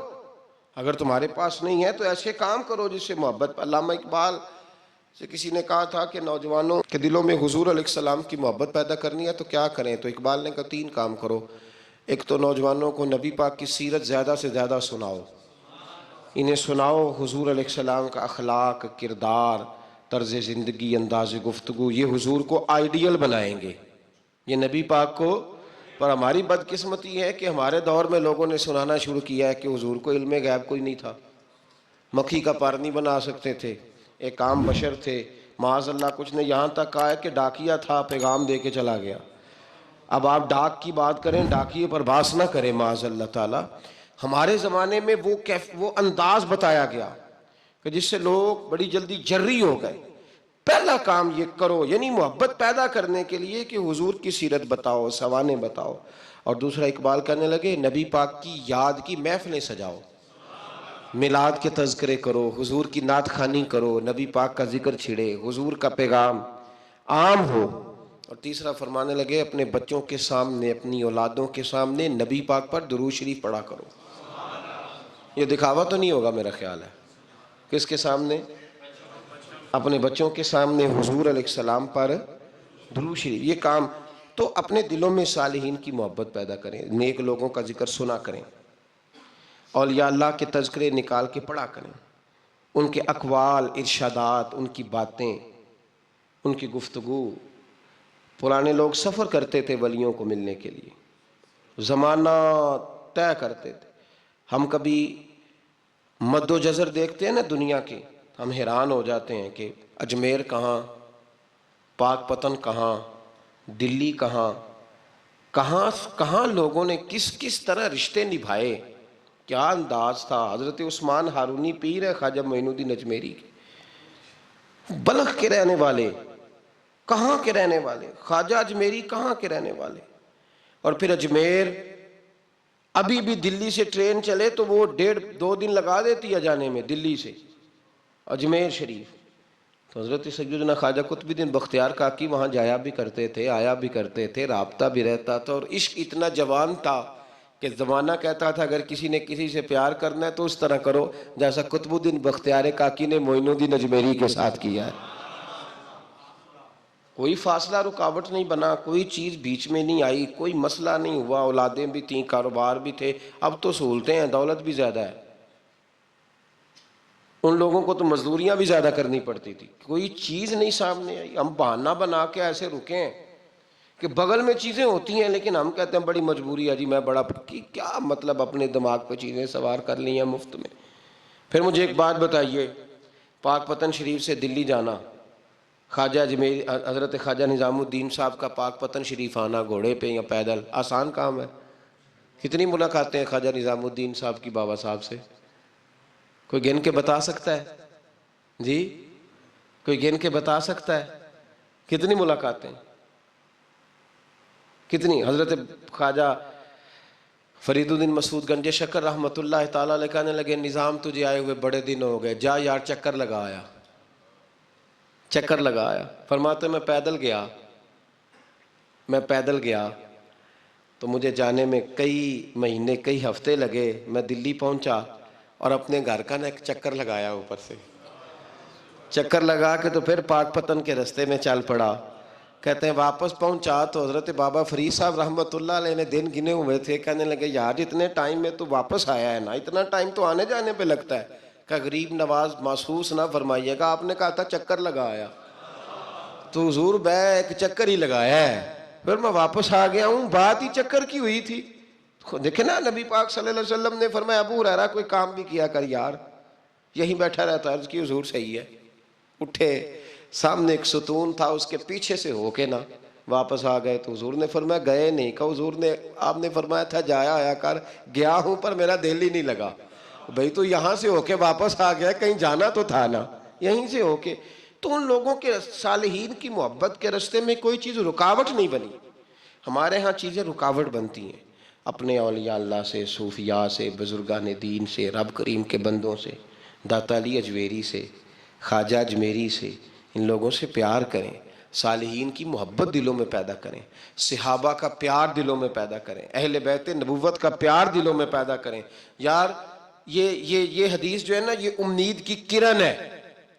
اگر تمہارے پاس نہیں ہے تو ایسے کام کرو جس سے محبت۔ علامہ اقبال سے کسی نے کہا تھا کہ نوجوانوں کے دلوں میں حضور علیہ السلام کی محبت پیدا کرنی ہے تو کیا کریں؟ تو اقبال نے کہا 3 کام کرو۔ ایک تو نوجوانوں کو نبی پاک کی سیرت زیادہ سے زیادہ سناؤ، انہیں سناؤ حضور علیہ السلام کا اخلاق، کردار، طرز زندگی، انداز گفتگو، یہ حضور کو آئیڈیل بنائیں گے، یہ نبی پاک کو۔ پر ہماری بدقسمتی ہے کہ ہمارے دور میں لوگوں نے سنانا شروع کیا ہے کہ حضور کو علم غیب کوئی نہیں تھا، مکھی کا پار نہیں بنا سکتے تھے، ایک عام بشر تھے، معاذ اللہ کچھ نے یہاں تک کہا ہے کہ ڈاکیا تھا، پیغام دے کے چلا گیا۔ اب آپ ڈاک کی بات کریں، ڈاکیے پر باس نہ کریں معاذ اللہ تعالی۔ ہمارے زمانے میں وہ انداز بتایا گیا کہ جس سے لوگ بڑی جلدی جری ہو گئے۔ پہلا کام یہ کرو، یعنی محبت پیدا کرنے کے لیے کہ حضور کی سیرت بتاؤ، سوانے بتاؤ۔ اور دوسرا اقبال کہنے لگے نبی پاک کی یاد کی محفلیں سجاؤ، میلاد کے تذکرے کرو، حضور کی نعت خوانی کرو، نبی پاک کا ذکر چھڑے، حضور کا پیغام عام ہو۔ اور تیسرا فرمانے لگے اپنے بچوں کے سامنے، اپنی اولادوں کے سامنے نبی پاک پر درود شریف پڑھا کرو۔ یہ دکھاوا تو نہیں ہوگا میرا خیال ہے، کس کے سامنے؟ اپنے بچوں کے سامنے حضور علیہ السلام پر درود شریف، یہ کام۔ تو اپنے دلوں میں صالحین کی محبت پیدا کریں، نیک لوگوں کا ذکر سنا کریں۔ اولیاء اللہ کے تذکرے نکال کے پڑھا کریں، ان کے اقوال، ارشادات، ان کی باتیں، ان کی گفتگو۔ پرانے لوگ سفر کرتے تھے ولیوں کو ملنے کے لیے، زمانہ طے کرتے تھے۔ ہم کبھی مد و جزر دیکھتے ہیں نا دنیا کے، ہم حیران ہو جاتے ہیں کہ اجمیر کہاں، پاک پتن کہاں، دلی کہاں، کہاں کہاں لوگوں نے کس کس طرح رشتے نبھائے، کیا انداز تھا۔ حضرت عثمان ہارونی پیر ہے خواجہ معین الدین اجمیری کے، بلخ کے رہنے والے، کہاں کے رہنے والے، خواجہ اجمیری کہاں کے رہنے والے۔ اور پھر اجمیر، ابھی بھی دلی سے ٹرین چلے تو وہ 1.5-2 دن لگا دیتی ہے جانے میں، دلی سے اجمیر شریف۔ تو حضرت سیدنا خواجہ قطب الدین بختیار کاکی وہاں جایا بھی کرتے تھے، آیا بھی کرتے تھے، رابطہ بھی رہتا تھا، اور عشق اتنا جوان تھا کہ زمانہ کہتا تھا اگر کسی نے کسی سے پیار کرنا ہے تو اس طرح کرو جیسا قطب الدین بختیار کاکی نے معین الدین اجمیری کے ساتھ کیا ہے۔ کوئی فاصلہ رکاوٹ نہیں بنا، کوئی چیز بیچ میں نہیں آئی، کوئی مسئلہ نہیں ہوا، اولادیں بھی تھیں، کاروبار بھی تھے۔ اب تو سہولتیں ہیں، دولت بھی زیادہ ہے، ان لوگوں کو تو مزدوریاں بھی زیادہ کرنی پڑتی تھی، کوئی چیز نہیں سامنے آئی۔ ہم بہانہ بنا کے ایسے رکے ہیں کہ بغل میں چیزیں ہوتی ہیں لیکن ہم کہتے ہیں بڑی مجبوری ہے جی، میں بڑا کیا مطلب اپنے دماغ پہ چیزیں سوار کر لی ہیں مفت میں۔ پھر مجھے ایک بات بتائیے، پاک پتن شریف سے دلی جانا، خواجہ اجمیری حضرت خواجہ نظام الدین صاحب کا پاک پتن شریف آنا گھوڑے پہ یا پیدل، آسان کام ہے؟ کتنی ملاقاتیں ہیں خواجہ نظام الدین صاحب کی بابا صاحب سے؟ کوئی گن کے بتا سکتا ہے؟ جی کوئی گن کے بتا سکتا ہے کتنی ملاقاتیں، کتنی؟ حضرت خواجہ فرید الدین مسعود گنج شکر رحمۃ اللہ تعالیٰ علیہ کہنے لگے نظام تجھے آئے ہوئے بڑے دن ہو گئے، جا یار چکر لگا آیا، چکر لگا آیا۔ فرماتے میں پیدل گیا تو مجھے جانے میں کئی مہینے کئی ہفتے لگے، میں دلی پہنچا اور اپنے گھر کا نا ایک چکر لگایا، اوپر سے چکر لگا کے تو پھر پاک پتن کے رستے میں چل پڑا۔ کہتے ہیں واپس پہنچا تو حضرت بابا فرید صاحب رحمۃ اللہ علیہ نے دن گنے ہوئے تھے، کہنے لگے یار اتنے ٹائم میں تو واپس آیا ہے نا، اتنا ٹائم تو آنے جانے پہ لگتا ہے، کہ غریب نواز محسوس نہ فرمائیے گا، آپ نے کہا تھا چکر لگا آیا، تو حضور میں ایک چکر ہی لگایا ہے، پھر میں واپس آ گیا ہوں، بات ہی چکر کی ہوئی تھی۔ دیکھیں نا نبی پاک صلی اللہ علیہ وسلم نے فرمایا ابو ہریرہ کوئی کام بھی کیا کر یار، یہیں بیٹھا رہتا، عرض کی حضور صحیح ہے، اٹھے، سامنے ایک ستون تھا اس کے پیچھے سے ہو کے نا واپس آ گئے، تو حضور نے فرمایا گئے نہیں، کہ حضور نے آپ نے فرمایا تھا جایا آیا کر، گیا ہوں پر میرا دل ہی نہیں لگا۔ بھئی تو یہاں سے ہو کے واپس آ گیا، کہیں جانا تو تھا نا، یہیں سے ہو کے۔ تو ان لوگوں کے صالحین کی محبت کے رستے میں کوئی چیز رکاوٹ نہیں بنی۔ ہمارے ہاں چیزیں رکاوٹ بنتی ہیں، اپنے اولیاء اللہ سے، صوفیاء سے، بزرگان دین سے، رب کریم کے بندوں سے، داتا علی اجویری سے، خواجہ اجمیری سے، ان لوگوں سے پیار کریں، صالحین کی محبت دلوں میں پیدا کریں، صحابہ کا پیار دلوں میں پیدا کریں، اہل بیت نبوت کا پیار دلوں میں پیدا کریں۔ یار یہ حدیث جو ہے نا یہ امید کی کرن ہے،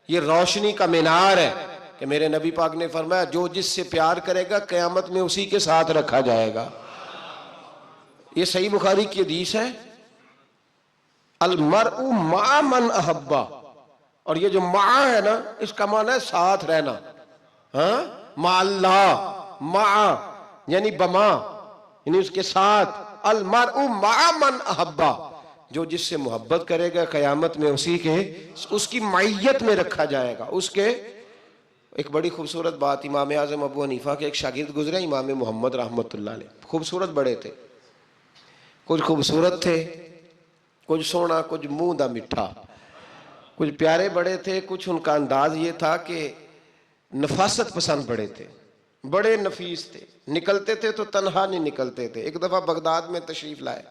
یہ روشنی کا مینار ہے کہ میرے نبی پاک نے فرمایا جو جس سے پیار کرے گا قیامت میں اسی کے ساتھ رکھا جائے گا۔ یہ صحیح بخاری کی حدیث ہے، المرء مع من احبہ، اور یہ جو مع ہے نا اس کا معنی ہے ساتھ رہنا، ہاں مع اللہ، مع یعنی بما یعنی اس کے ساتھ، المرء مع من احبہ، جو جس سے محبت کرے گا قیامت میں اس کی معیت میں رکھا جائے گا۔ اس کے ایک بڑی خوبصورت بات، امام اعظم ابو حنیفہ کے ایک شاگرد گزرے امام محمد رحمۃ اللہ علیہ، خوبصورت بڑے تھے، کچھ خوبصورت تھے، کچھ سونا، کچھ منہ دا مٹھا، کچھ پیارے بڑے تھے، کچھ ان کا انداز یہ تھا کہ نفاست پسند بڑے تھے، بڑے نفیس تھے، نکلتے تھے تو تنہا نہیں نکلتے تھے۔ ایک دفعہ بغداد میں تشریف لائے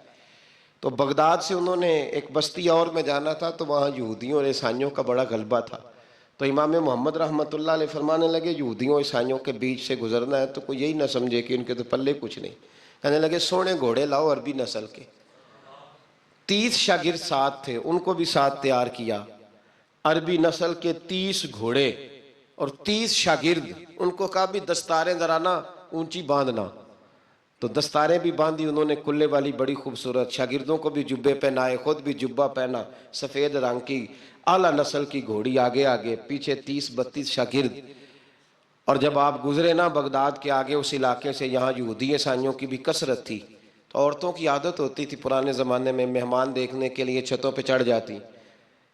تو بغداد سے انہوں نے ایک بستی اور میں جانا تھا، تو وہاں یہودیوں اور عیسائیوں کا بڑا غلبہ تھا، تو امام محمد رحمۃ اللہ علیہ فرمانے لگے یہودیوں عیسائیوں کے بیچ سے گزرنا ہے تو کوئی یہی نہ سمجھے کہ ان کے تو پلے کچھ نہیں، کہنے لگے سونے گھوڑے لاؤ عربی نسل کے۔ 30 شاگرد ساتھ تھے، ان کو بھی ساتھ تیار کیا، عربی نسل کے 30 گھوڑے اور 30 شاگرد، ان کو کہا بھی دستاریں ذرا نا اونچی باندھنا تو دستاریں بھی باندھی انہوں نے کلے والی بڑی خوبصورت، شاگردوں کو بھی جبے پہنائے، خود بھی جبہ پہنا، سفید رنگ کی اعلیٰ نسل کی گھوڑی، آگے آگے پیچھے 30-32 شاگرد۔ اور جب آپ گزرے نا بغداد کے آگے اس علاقے سے، یہاں یہودی عیسائیوں کی بھی کثرت تھی، تو عورتوں کی عادت ہوتی تھی پرانے زمانے میں مہمان دیکھنے کے لیے چھتوں پہ چڑھ جاتی،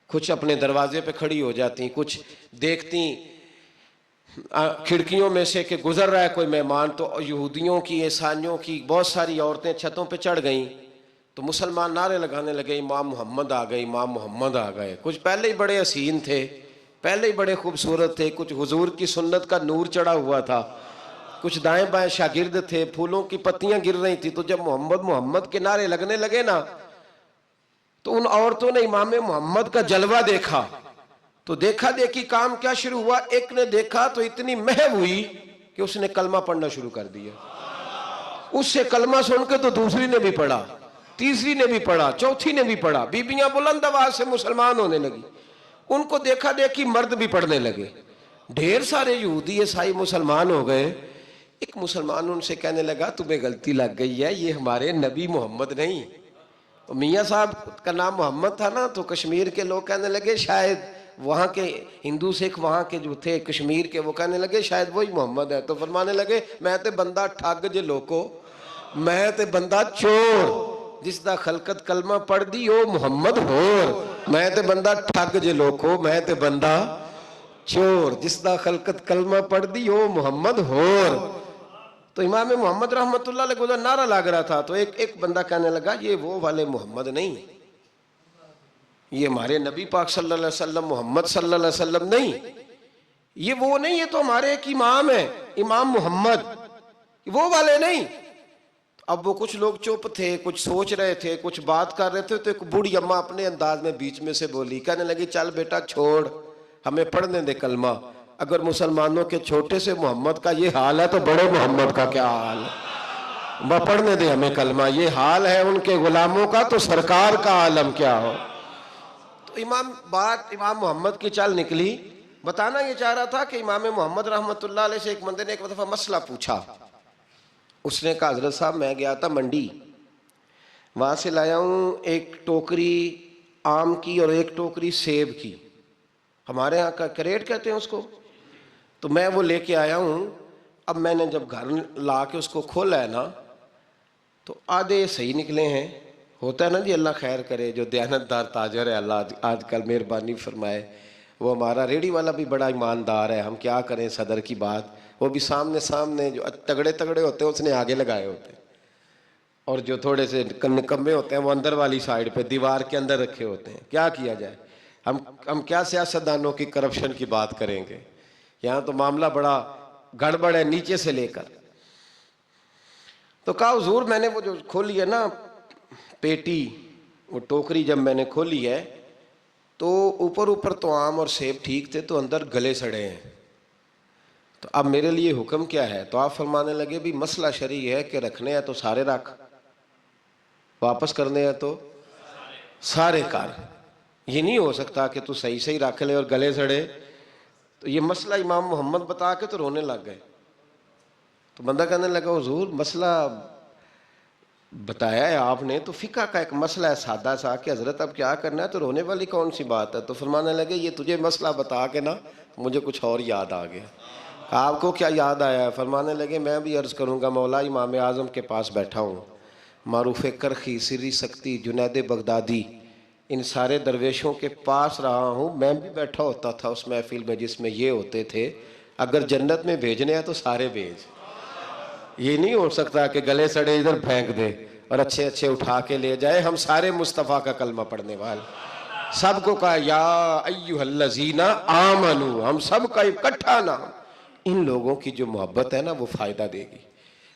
کچھ اپنے دروازے پہ کھڑی ہو جاتی، کچھ دیکھتی کھڑکیوں میں سے کہ گزر رہا ہے کوئی مہمان، تو یہودیوں کی عیسائیوں کی بہت ساری عورتیں چھتوں پہ چڑھ گئیں، تو مسلمان نعرے لگانے لگے امام محمد آ گئے، امام محمد آ گئے۔ کچھ پہلے ہی بڑے حسین تھے، پہلے ہی بڑے خوبصورت تھے، کچھ حضور کی سنت کا نور چڑھا ہوا تھا، کچھ دائیں بائیں شاگرد تھے، پھولوں کی پتیاں گر رہی تھی، تو جب محمد محمد کے نعرے لگنے لگے نا، تو ان عورتوں نے امام محمد کا جلوہ دیکھا، تو دیکھا دیکھی کام کیا شروع ہوا، ایک نے دیکھا تو اتنی محو ہوئی کہ اس نے کلمہ پڑھنا شروع کر دیا، اس سے کلمہ سن کے تو دوسری نے بھی پڑھا، تیسری نے بھی پڑھا، چوتھی نے بھی پڑھا، بیبیاں بلند آواز سے مسلمان ہونے لگی، ان کو دیکھا دیکھی مرد بھی پڑھنے لگے، ڈھیر سارے یہودی عیسائی مسلمان ہو گئے۔ ایک مسلمان ان سے کہنے لگا تمہیں غلطی لگ گئی ہے، یہ ہمارے نبی محمد نہیں۔ تو میاں صاحب کا نام محمد تھا نا، تو کشمیر کے لوگ کہنے لگے شاید وہاں کے ہندو سکھ وہاں کے جو تھے کشمیر کے، وہ کہنے لگے شاید وہی محمد ہے، تو فرمانے لگے میں تے بندہ ٹھگ جے لوکو، میں تے بندہ چور، جس دا خلقت کلمہ پڑھ دی او محمد ہور، میں تے بندہ ٹھگ جے لوکو، میں تے بندہ چور، جس دا خلقت کلمہ پڑھ دی او محمد ہور۔ تو امام محمد رحمت اللہ علیہ کو نعرہ لگ رہا تھا، تو ایک بندہ کہنے لگا یہ وہ والے محمد نہیں، یہ ہمارے نبی پاک صلی اللہ علیہ وسلم محمد صلی اللہ علیہ وسلم نہیں، یہ وہ نہیں، یہ تو ہمارے ایک امام ہیں امام محمد، وہ والے نہیں۔ اب وہ کچھ لوگ چپ تھے، کچھ سوچ رہے تھے، کچھ بات کر رہے تھے، تو ایک بوڑھی اماں اپنے انداز میں بیچ میں سے بولی، کہنے لگی چل بیٹا چھوڑ، ہمیں پڑھنے دے کلمہ، اگر مسلمانوں کے چھوٹے سے محمد کا یہ حال ہے تو بڑے محمد کا کیا حال ہے، پڑھنے دے ہمیں کلمہ، یہ حال ہے ان کے غلاموں کا تو سرکار کا عالم کیا ہو۔ تو امام محمد کی چال نکلی، بتانا یہ چاہ رہا تھا کہ امام محمد رحمت اللہ علیہ سے ایک بندے نے ایک دفعہ مسئلہ پوچھا، اس نے کہا حضرت صاحب میں گیا تھا منڈی، وہاں سے لایا ہوں ایک ٹوکری آم کی اور ایک ٹوکری سیب کی، ہمارے ہاں کا کریٹ کہتے ہیں اس کو، تو میں وہ لے کے آیا ہوں۔ اب میں نے جب گھر لا کے اس کو کھولا ہے نا، تو آدھے صحیح نکلے ہیں، ہوتا ہے نا جی اللہ خیر کرے، جو دیانتدار تاجر ہے اللہ آج کل مہربانی فرمائے، وہ ہمارا ریڑھی والا بھی بڑا ایماندار ہے، ہم کیا کریں صدر کی بات، وہ بھی سامنے جو تگڑے ہوتے ہیں اس نے آگے لگائے ہوتے ہیں، اور جو تھوڑے سے نکمے ہوتے ہیں وہ اندر والی سائیڈ پہ دیوار کے اندر رکھے ہوتے ہیں، کیا کیا جائے، ہم کیا سیاستدانوں کی کرپشن کی بات کریں گے، یہاں تو معاملہ بڑا گڑبڑ ہے نیچے سے لے کر۔ تو کہا حضور میں نے وہ جو کھولی ہے نا پیٹی، وہ ٹوکری جب میں نے کھولی ہے تو اوپر تو آم اور سیب ٹھیک تھے، تو اندر گلے سڑے ہیں، تو اب میرے لیے حکم کیا ہے؟ تو آپ فرمانے لگے بھی مسئلہ شرعی ہے کہ رکھنے ہیں تو سارے رکھ، واپس کرنے ہیں تو سارے کر، یہ نہیں ہو سکتا کہ تو صحیح رکھ لے اور گلے سڑے۔ تو یہ مسئلہ امام محمد بتا کے تو رونے لگ گئے، تو بندہ کہنے لگا حضور مسئلہ بتایا ہے آپ نے، تو فقہ کا ایک مسئلہ ہے سادہ سا کہ حضرت اب کیا کرنا ہے، تو رونے والی کون سی بات ہے؟ تو فرمانے لگے یہ تجھے مسئلہ بتا کے نا مجھے کچھ اور یاد آ گیا۔ آپ کو کیا یاد آیا ہے؟ فرمانے لگے میں بھی عرض کروں گا، مولا امام اعظم کے پاس بیٹھا ہوں، معروف کرخی، سری سکتی، جنید بغدادی، ان سارے درویشوں کے پاس رہا ہوں، میں بھی بیٹھا ہوتا تھا اس محفل میں جس میں یہ ہوتے تھے، اگر جنت میں بھیجنے ہیں تو سارے بھیج، یہ نہیں ہو سکتا کہ گلے سڑے ادھر پھینک دے اور اچھے اٹھا کے لے جائے، ہم سارے مصطفیٰ کا کلمہ پڑھنے والے، سب کو کہا یا ایھا الذین آمنو، ہم سب کا اکٹھا نام، ان لوگوں کی جو محبت ہے نا وہ فائدہ دے گی۔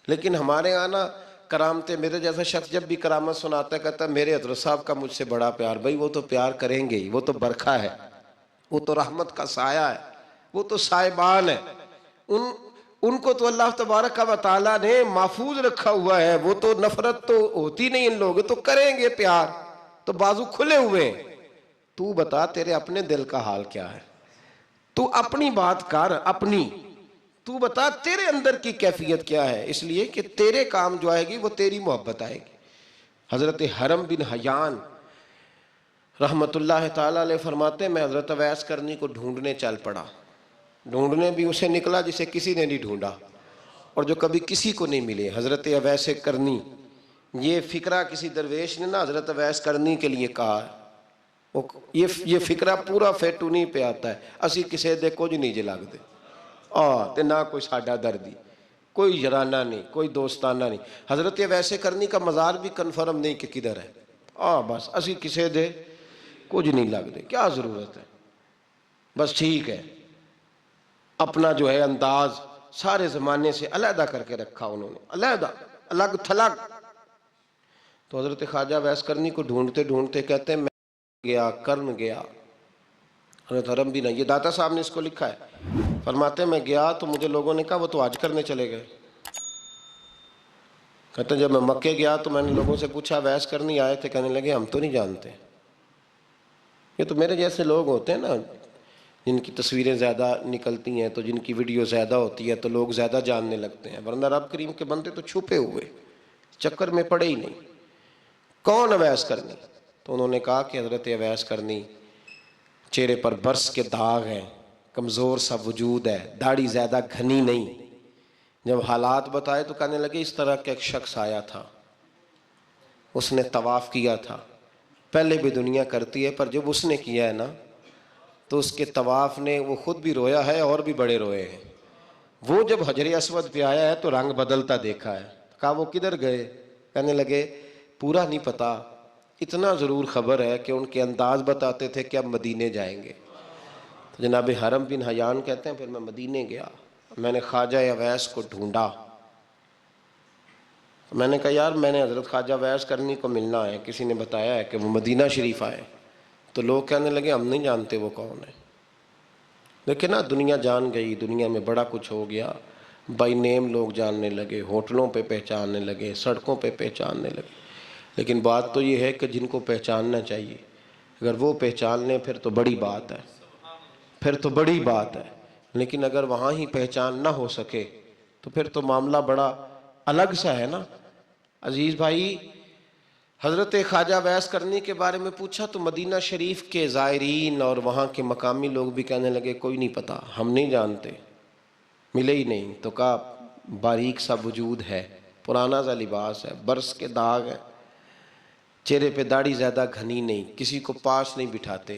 لیکن ہمارے یہاں نا کرامتیں، میرے جیسا شخص جب بھی کرامت سناتا ہے کہتا ہے میرے حضرت صاحب کا مجھ سے بڑا پیار، بھائی وہ تو پیار کریں گے ہی، وہ تو برکھا ہے، وہ تو رحمت کا سایہ ہے، وہ تو سائبان ہے، ان کو تو اللہ تبارک و تعالیٰ نے محفوظ رکھا ہوا ہے، وہ تو نفرت تو ہوتی نہیں ان لوگوں تو کریں گے پیار، تو بازو کھلے ہوئے ہیں۔ تو بتا تیرے اپنے دل کا حال کیا ہے، تو اپنی بات کر، اپنی تو بتا تیرے اندر کی کیفیت کیا ہے، اس لیے کہ تیرے کام جو آئے گی وہ تیری محبت آئے گی۔ حضرت حرم بن حیان رحمت اللہ تعالیٰ علیہ فرماتے ہیں میں حضرت اویس کرنی کو ڈھونڈنے چل پڑا، ڈھونڈنے بھی اسے نکلا جسے کسی نے نہیں ڈھونڈا اور جو کبھی کسی کو نہیں ملے، حضرت اویس کرنی۔ یہ فقرہ کسی درویش نے نا حضرت اویس کرنی کے لیے کہا ہے، یہ فقرہ پورا فیٹونی پہ آتا ہے، اسی کسے دے کچھ نہیں جے لگ دے تے نہ کوئی ساڈا دردی، کوئی جرانہ نہیں، کوئی دوستانہ نہیں۔ حضرت اویس کرنی کا مزار بھی کنفرم نہیں کہ کدھر ہے، بس اسی کسے دے کچھ نہیں لگ دے، کیا ضرورت ہے، بس ٹھیک ہے۔ اپنا جو ہے انداز سارے زمانے سے علیحدہ کر کے رکھا انہوں نے، علیحدہ، الگ تھلگ۔ تو حضرت خواجہ اویس کرنی کو ڈھونڈتے ڈھونڈتے کہتے ہیں میں گیا، کرن گیا، حضرت حرم بھی نہیں، یہ داتا صاحب نے اس کو لکھا ہے، فرماتے ہیں میں گیا تو مجھے لوگوں نے کہا وہ تو حج کرنے چلے گئے۔ کہتے ہیں جب میں مکے گیا تو میں نے لوگوں سے پوچھا اویس کرنی آئے تھے، کہنے لگے ہم تو نہیں جانتے۔ یہ تو میرے جیسے لوگ ہوتے ہیں نا جن کی تصویریں زیادہ نکلتی ہیں تو جن کی ویڈیو زیادہ ہوتی ہے تو لوگ زیادہ جاننے لگتے ہیں، ورنہ رب کریم کے بندے تو چھپے ہوئے، چکر میں پڑے ہی نہیں۔ کون اویس کرنی؟ تو انہوں نے کہا کہ حضرت اویس کرنی، چہرے پر برس کے داغ ہیں، کمزور سا وجود ہے، داڑھی زیادہ گھنی نہیں۔ جب حالات بتائے تو کہنے لگے اس طرح کا ایک شخص آیا تھا، اس نے طواف کیا تھا، پہلے بھی دنیا کرتی ہے پر جب اس نے کیا ہے نا تو اس کے طواف نے وہ خود بھی رویا ہے اور بھی بڑے روئے ہیں۔ وہ جب حجر اسود پہ آیا ہے تو رنگ بدلتا دیکھا ہے۔ کہا وہ کدھر گئے؟ کہنے لگے پورا نہیں پتا، اتنا ضرور خبر ہے کہ ان کے انداز بتاتے تھے کہ اب مدینے جائیں گے۔ تو جناب حرم بن حیان کہتے ہیں پھر میں مدینے گیا، میں نے خواجہ اویس کو ڈھونڈا، میں نے کہا یار میں نے حضرت خواجہ اویس کرنی کو ملنا ہے، کسی نے بتایا ہے کہ وہ مدینہ شریف آئے۔ تو لوگ کہنے لگے ہم نہیں جانتے وہ کون ہے۔ لیکن نا دنیا جان گئی، دنیا میں بڑا کچھ ہو گیا، بائی نیم لوگ جاننے لگے، ہوٹلوں پہ پہچاننے لگے، سڑکوں پہ پہچاننے لگے۔ لیکن بات تو یہ ہے کہ جن کو پہچاننا چاہیے اگر وہ پہچان لیں پھر تو بڑی بات ہے، پھر تو بڑی بات ہے۔ لیکن اگر وہاں ہی پہچان نہ ہو سکے تو پھر تو معاملہ بڑا الگ سا ہے نا۔ عزیز بھائی، حضرت خواجہ اویس کرنی کے بارے میں پوچھا تو مدینہ شریف کے زائرین اور وہاں کے مقامی لوگ بھی کہنے لگے کوئی نہیں پتا، ہم نہیں جانتے، ملے ہی نہیں۔ تو کہا باریک سا وجود ہے، پرانا سا لباس ہے، برس کے داغ ہے، چہرے پہ داڑھی زیادہ گھنی نہیں، کسی کو پاس نہیں بٹھاتے۔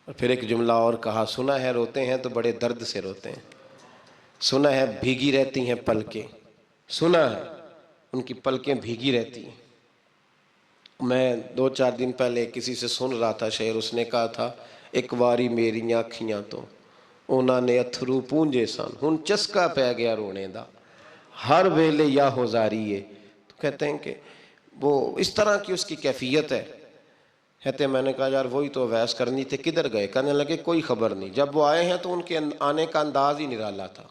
اور پھر ایک جملہ اور کہا سنا ہے روتے ہیں تو بڑے درد سے روتے ہیں، سنا ہے بھیگی رہتی ہیں پلکیں، سنا ہے ان کی پلکیں بھیگی رہتی ہیں۔ میں 2-4 دن پہلے کسی سے سن رہا تھا شعر، اس نے کہا تھا ایک واری میری آنکھیاں تو انہوں نے اتھرو پونجے سن، ہن چسکا پہ گیا رونے دا، ہر ویلے یا ہوزاری ہے۔ تو کہتے ہیں کہ وہ اس طرح کی اس کی کیفیت ہے۔ کہتے ہیں میں نے کہا یار وہی تو اویس کرنی تھے، کدھر گئے؟ کہنے لگے کوئی خبر نہیں، جب وہ آئے ہیں تو ان کے آنے کا انداز ہی نرالا تھا،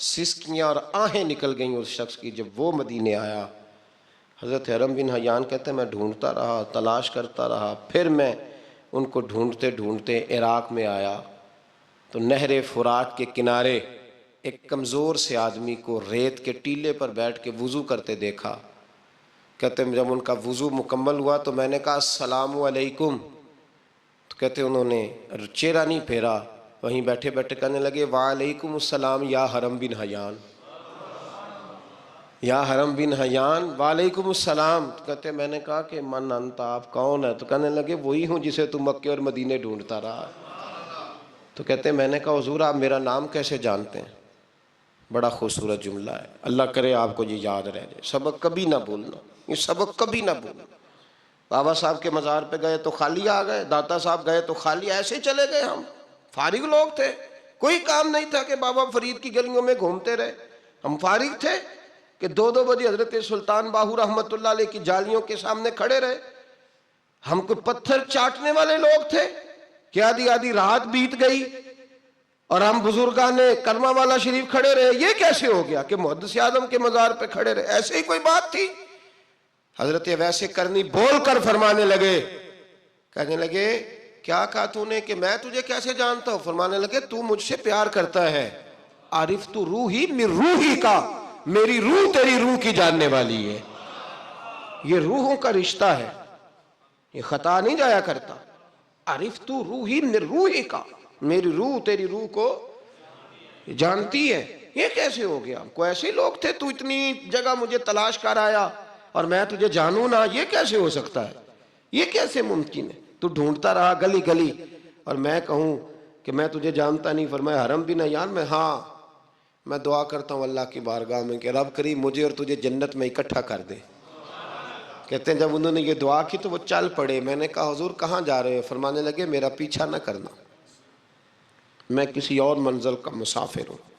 سسکیاں اور آہیں نکل گئیں اس شخص کی جب وہ مدینے آیا۔ حضرت حرم بن حیان کہتے ہیں میں ڈھونڈتا رہا، تلاش کرتا رہا، پھر میں ان کو ڈھونڈتے ڈھونڈتے عراق میں آیا تو نہر فرات کے کنارے ایک کمزور سے آدمی کو ریت کے ٹیلے پر بیٹھ کے وضو کرتے دیکھا۔ کہتے ہیں جب ان کا وضو مکمل ہوا تو میں نے کہا السلام علیکم، تو کہتے ہیں انہوں نے چہرہ نہیں پھیرا، وہیں بیٹھے بیٹھے کہنے لگے وعلیکم السلام یا حرم بن حیان، یا حرم بن حیان وعلیکم السلام۔ تو کہتے ہیں میں نے کہا کہ من انت، آپ کون ہے؟ تو کہنے لگے وہی ہوں جسے تم مکے اور مدینے ڈھونڈتا رہا۔ تو کہتے ہیں میں نے کہا حضور آپ میرا نام کیسے جانتے ہیں؟ بڑا خوبصورت جملہ ہے، اللہ کرے آپ کو یہ یاد رہ جائے، سبق کبھی نہ بھولنا، یہ سبق کبھی نہ بھولنا۔ بابا صاحب کے مزار پہ گئے تو خالی آ گئے، داتا صاحب گئے تو خالی ایسے چلے گئے، ہم فارغ لوگ تھے، کوئی کام نہیں تھا کہ بابا فرید کی گلیوں میں گھومتے رہے، ہم فارغ تھے کہ 2 بجے حضرت سلطان باہو رحمت اللہ علیہ کی جالیوں کے سامنے کھڑے رہے۔ ہم کوئی پتھر چاٹنے والے لوگ تھے کہ آدھی آدھی رات بیت گئی اور ہم بزرگان کرما والا شریف کھڑے رہے؟ یہ کیسے ہو گیا کہ محدث اعظم کے مزار پہ کھڑے رہے؟ ایسے ہی کوئی بات تھی؟ حضرت اویس کرنی بول کر فرمانے لگے، کہنے لگے کیا کہا تو نے کہ میں تجھے کیسے جانتا ہوں؟ فرمانے لگے تو مجھ سے پیار کرتا ہے، عرفت روحی من روحی کا، میری روح تیری روح کی جاننے والی ہے. یہ روحوں کا رشتہ ہے، یہ خطا نہیں جایا کرتا. عرفت روحی من روحی کا، میری روح تیری روح کو جانتی ہے. یہ کیسے ہو گیا؟ کوئی ایسے لوگ تھے تو اتنی جگہ مجھے تلاش کر آیا اور میں تجھے جانوں نہ؟ یہ کیسے ہو سکتا ہے؟ یہ کیسے ممکن ہے؟ تو ڈھونڈتا رہا گلی گلی اور میں کہوں کہ میں تجھے جانتا نہیں. فرمایا حرم بھی نہ جان میں، ہاں میں دعا کرتا ہوں اللہ کی بارگاہ میں کہ رب کریم مجھے اور تجھے جنت میں اکٹھا کر دے. کہتے ہیں جب انہوں نے یہ دعا کی تو وہ چل پڑے. میں نے کہا حضور کہاں جا رہے ہو؟ فرمانے لگے میرا پیچھا نہ کرنا، میں کسی اور منزل کا مسافر ہوں،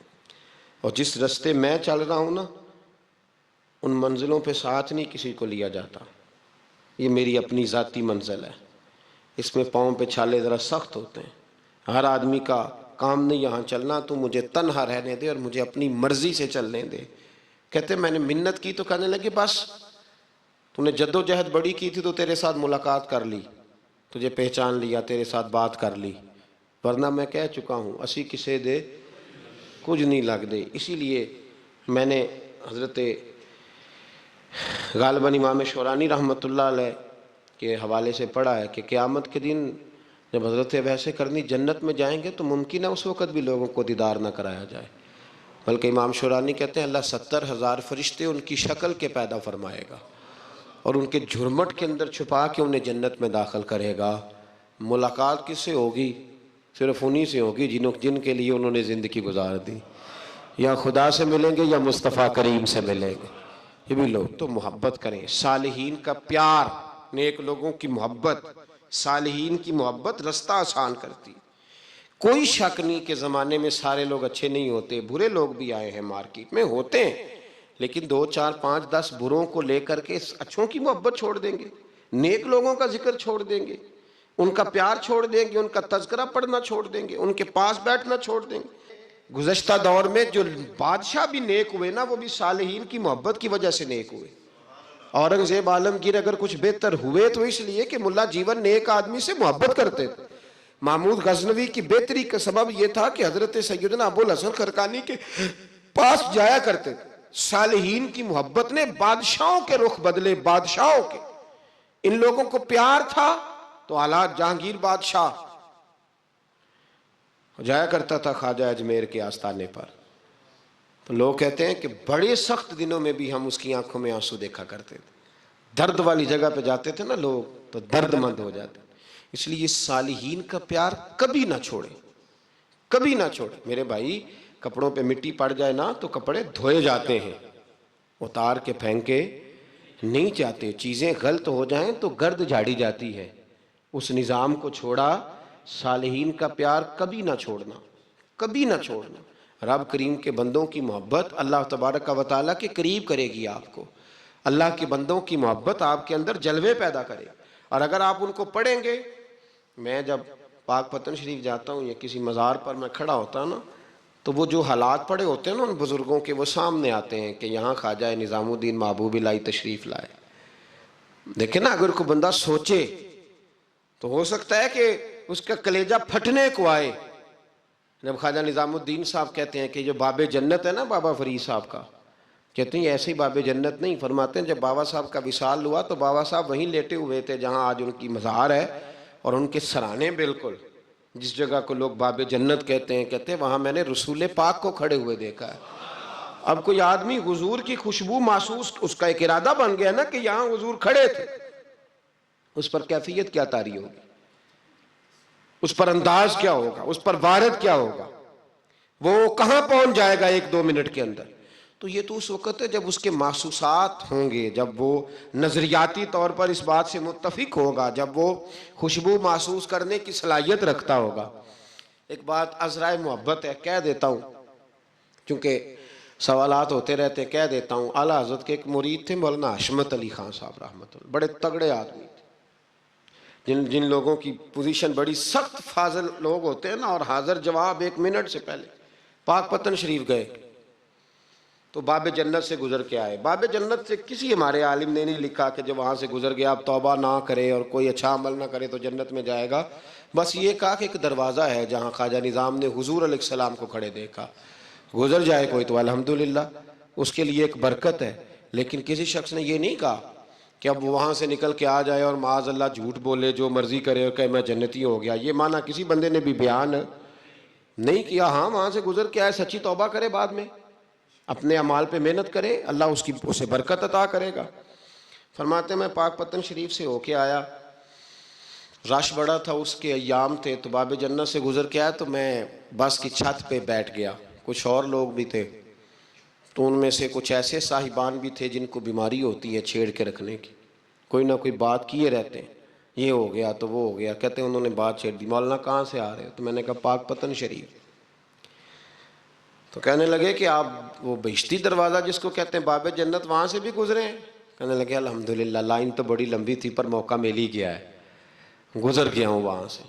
اور جس رستے میں چل رہا ہوں نا ان منزلوں پہ ساتھ نہیں کسی کو لیا جاتا. یہ میری اپنی ذاتی منزل ہے، اس میں پاؤں پہ چھالے ذرا سخت ہوتے ہیں. ہر آدمی کا کام نہیں یہاں چلنا، تو مجھے تنہا رہنے دے اور مجھے اپنی مرضی سے چلنے دے. کہتے میں نے منت کی تو کہنے لگے بس تو نے جد و جہد بڑی کی تھی تو تیرے ساتھ ملاقات کر لی، تجھے پہچان لیا، تیرے ساتھ بات کر لی، ورنہ میں کہہ چکا ہوں اسی کسے دے کچھ نہیں لگ دے. اسی لیے میں نے حضرت غالباً امام شورانی رحمۃ اللہ علیہ کے حوالے سے پڑھا ہے کہ قیامت کے دن جب حضرت ویسے کرنی جنت میں جائیں گے تو ممکن ہے اس وقت بھی لوگوں کو دیدار نہ کرایا جائے، بلکہ امام شورانی کہتے ہیں اللہ 70,000 فرشتے ان کی شکل کے پیدا فرمائے گا اور ان کے جھرمٹ کے اندر چھپا کے انہیں جنت میں داخل کرے گا. ملاقات کس سے ہوگی؟ صرف انہی سے ہوگی جن کے لیے انہوں نے زندگی گزار دی. یا خدا سے ملیں گے یا مصطفیٰ کریم سے ملیں گے. یہ بھی لوگ تو محبت کریں، صالحین کا پیار، نیک لوگوں کی محبت، صالحین کی محبت رستہ آسان کرتی. کوئی شک نہیں کہ زمانے میں سارے لوگ اچھے نہیں ہوتے، برے لوگ بھی آئے ہیں مارکیٹ میں، ہوتے ہیں، لیکن 2 4 5 10 بروں کو لے کر کے اچھوں کی محبت چھوڑ دیں گے، نیک لوگوں کا ذکر چھوڑ دیں گے، ان کا پیار چھوڑ دیں گے، ان کا تذکرہ پڑھنا چھوڑ دیں گے، ان کے پاس بیٹھنا چھوڑ دیں گے. گزشتہ دور میں جو بادشاہ بھی نیک ہوئے نا وہ بھی صالحین کی محبت کی وجہ سے نیک ہوئے. اورنگزیب عالمگیر اگر کچھ بہتر ہوئے تو اس لیے کہ ملا جیون نیک آدمی سے محبت کرتے تھے. محمود غزنوی کی بہتری کا سبب یہ تھا کہ حضرت سیدنا ابو الحسن خرقانی کے پاس جایا کرتے تھے. صالحین کی محبت نے بادشاہوں کے رخ بدلے، بادشاہوں کے. ان لوگوں کو پیار تھا تو حالات جہانگیر بادشاہ جایا کرتا تھا خواجہ اجمیر کے آستانے پر، تو لوگ کہتے ہیں کہ بڑے سخت دنوں میں بھی ہم اس کی آنکھوں میں آنسو دیکھا کرتے تھے. درد والی جگہ پہ جاتے تھے نا لوگ تو درد مند ہو جاتے. اس لیے صالحین کا پیار کبھی نہ چھوڑے، کبھی نہ چھوڑے. میرے بھائی کپڑوں پہ مٹی پڑ جائے نا تو کپڑے دھوئے جاتے ہیں، اتار کے پھینکے نہیں چاہتے. چیزیں غلط ہو جائیں تو گرد جھاڑی جاتی ہے. اس نظام کو چھوڑا، صالحین کا پیار کبھی نہ چھوڑنا، کبھی نہ چھوڑنا. رب کریم کے بندوں کی محبت اللہ تبارک و تعالیٰ کے قریب کرے گی آپ کو. اللہ کے بندوں کی محبت آپ کے اندر جلوے پیدا کرے. اور اگر آپ ان کو پڑھیں گے، میں جب پاک پتن شریف جاتا ہوں یا کسی مزار پر میں کھڑا ہوتا ہوں نا تو وہ جو حالات پڑے ہوتے ہیں نا ان بزرگوں کے وہ سامنے آتے ہیں کہ یہاں خواجہ نظام الدین محبوب الہی تشریف لائے. دیکھیں نا اگر کوئی بندہ سوچے تو ہو سکتا ہے کہ اس کا کلیجہ پھٹنے کو آئے. جب خواجہ نظام الدین صاحب کہتے ہیں کہ جو باب جنت ہے نا بابا فرید صاحب کا، کہتے ہیں ایسے ہی باب جنت نہیں. فرماتے ہیں جب بابا صاحب کا وصال ہوا تو بابا صاحب وہیں لیٹے ہوئے تھے جہاں آج ان کی مزار ہے، اور ان کے سرانے بالکل جس جگہ کو لوگ باب جنت کہتے ہیں وہاں میں نے رسول پاک کو کھڑے ہوئے دیکھا ہے. اب کوئی آدمی حضور کی خوشبو محسوس، اس کا ایک ارادہ بن گیا نا کہ یہاں حضور کھڑے تھے، اس پر کیفیت کیا طاری ہوگی، اس پر انداز کیا ہوگا، اس پر وارد کیا ہوگا، وہ کہاں پہنچ جائے گا 1-2 منٹ کے اندر. تو یہ تو اس وقت ہے جب اس کے محسوسات ہوں گے، جب وہ نظریاتی طور پر اس بات سے متفق ہوگا، جب وہ خوشبو محسوس کرنے کی صلاحیت رکھتا ہوگا. ایک بات عذرائے محبت ہے، کہہ دیتا ہوں کیونکہ سوالات ہوتے رہتے، کہہ دیتا ہوں. اعلیٰ حضرت کے ایک مرید تھے مولانا حشمت علی خان صاحب رحمۃ اللہ، بڑے تگڑے آدمی تھے. جن لوگوں کی پوزیشن بڑی سخت فاضل لوگ ہوتے ہیں نا، اور حاضر جواب 1 منٹ سے پہلے پاک پتن شریف گئے تو باب جنت سے گزر کے آئے. باب جنت سے کسی ہمارے عالم نے نہیں لکھا کہ جب وہاں سے گزر گیا اب توبہ نہ کرے اور کوئی اچھا عمل نہ کرے تو جنت میں جائے گا. بس یہ کہا کہ ایک دروازہ ہے جہاں خواجہ نظام نے حضور علیہ السلام کو کھڑے دیکھا. گزر جائے کوئی تو الحمدللہ اس کے لیے ایک برکت ہے، لیکن کسی شخص نے یہ نہیں کہا کہ اب وہاں سے نکل کے آ جائے اور معاذ اللہ جھوٹ بولے، جو مرضی کرے اور کہ میں جنتی ہو گیا. یہ معنی کسی بندے نے بھی بیان نہیں کیا. ہاں وہاں سے گزر کے آئے، سچی توبہ کرے، بعد میں اپنے اعمال پہ محنت کرے، اللہ اسے برکت عطا کرے گا. فرماتے ہیں میں پاک پتن شریف سے ہو کے آیا، رش بڑا تھا، اس کے ایام تھے، تو باب جنت سے گزر کے آیا تو میں بس کی چھت پہ بیٹھ گیا. کچھ اور لوگ بھی تھے، تو ان میں سے کچھ ایسے صاحبان بھی تھے جن کو بیماری ہوتی ہے چھیڑ کے رکھنے کی، کوئی نہ کوئی بات کیے رہتے ہیں، یہ ہو گیا تو وہ ہو گیا. کہتے ہیں انہوں نے بات چھیڑ دی، مولانا کہاں سے آ رہے ہو؟ تو میں نے کہا پاک پتن شریف. تو کہنے لگے کہ آپ وہ بہشتی دروازہ جس کو کہتے ہیں باب جنت، وہاں سے بھی گزرے ہیں؟ کہنے لگے الحمدللہ، لائن تو بڑی لمبی تھی پر موقع مل ہی گیا ہے، گزر گیا ہوں وہاں سے.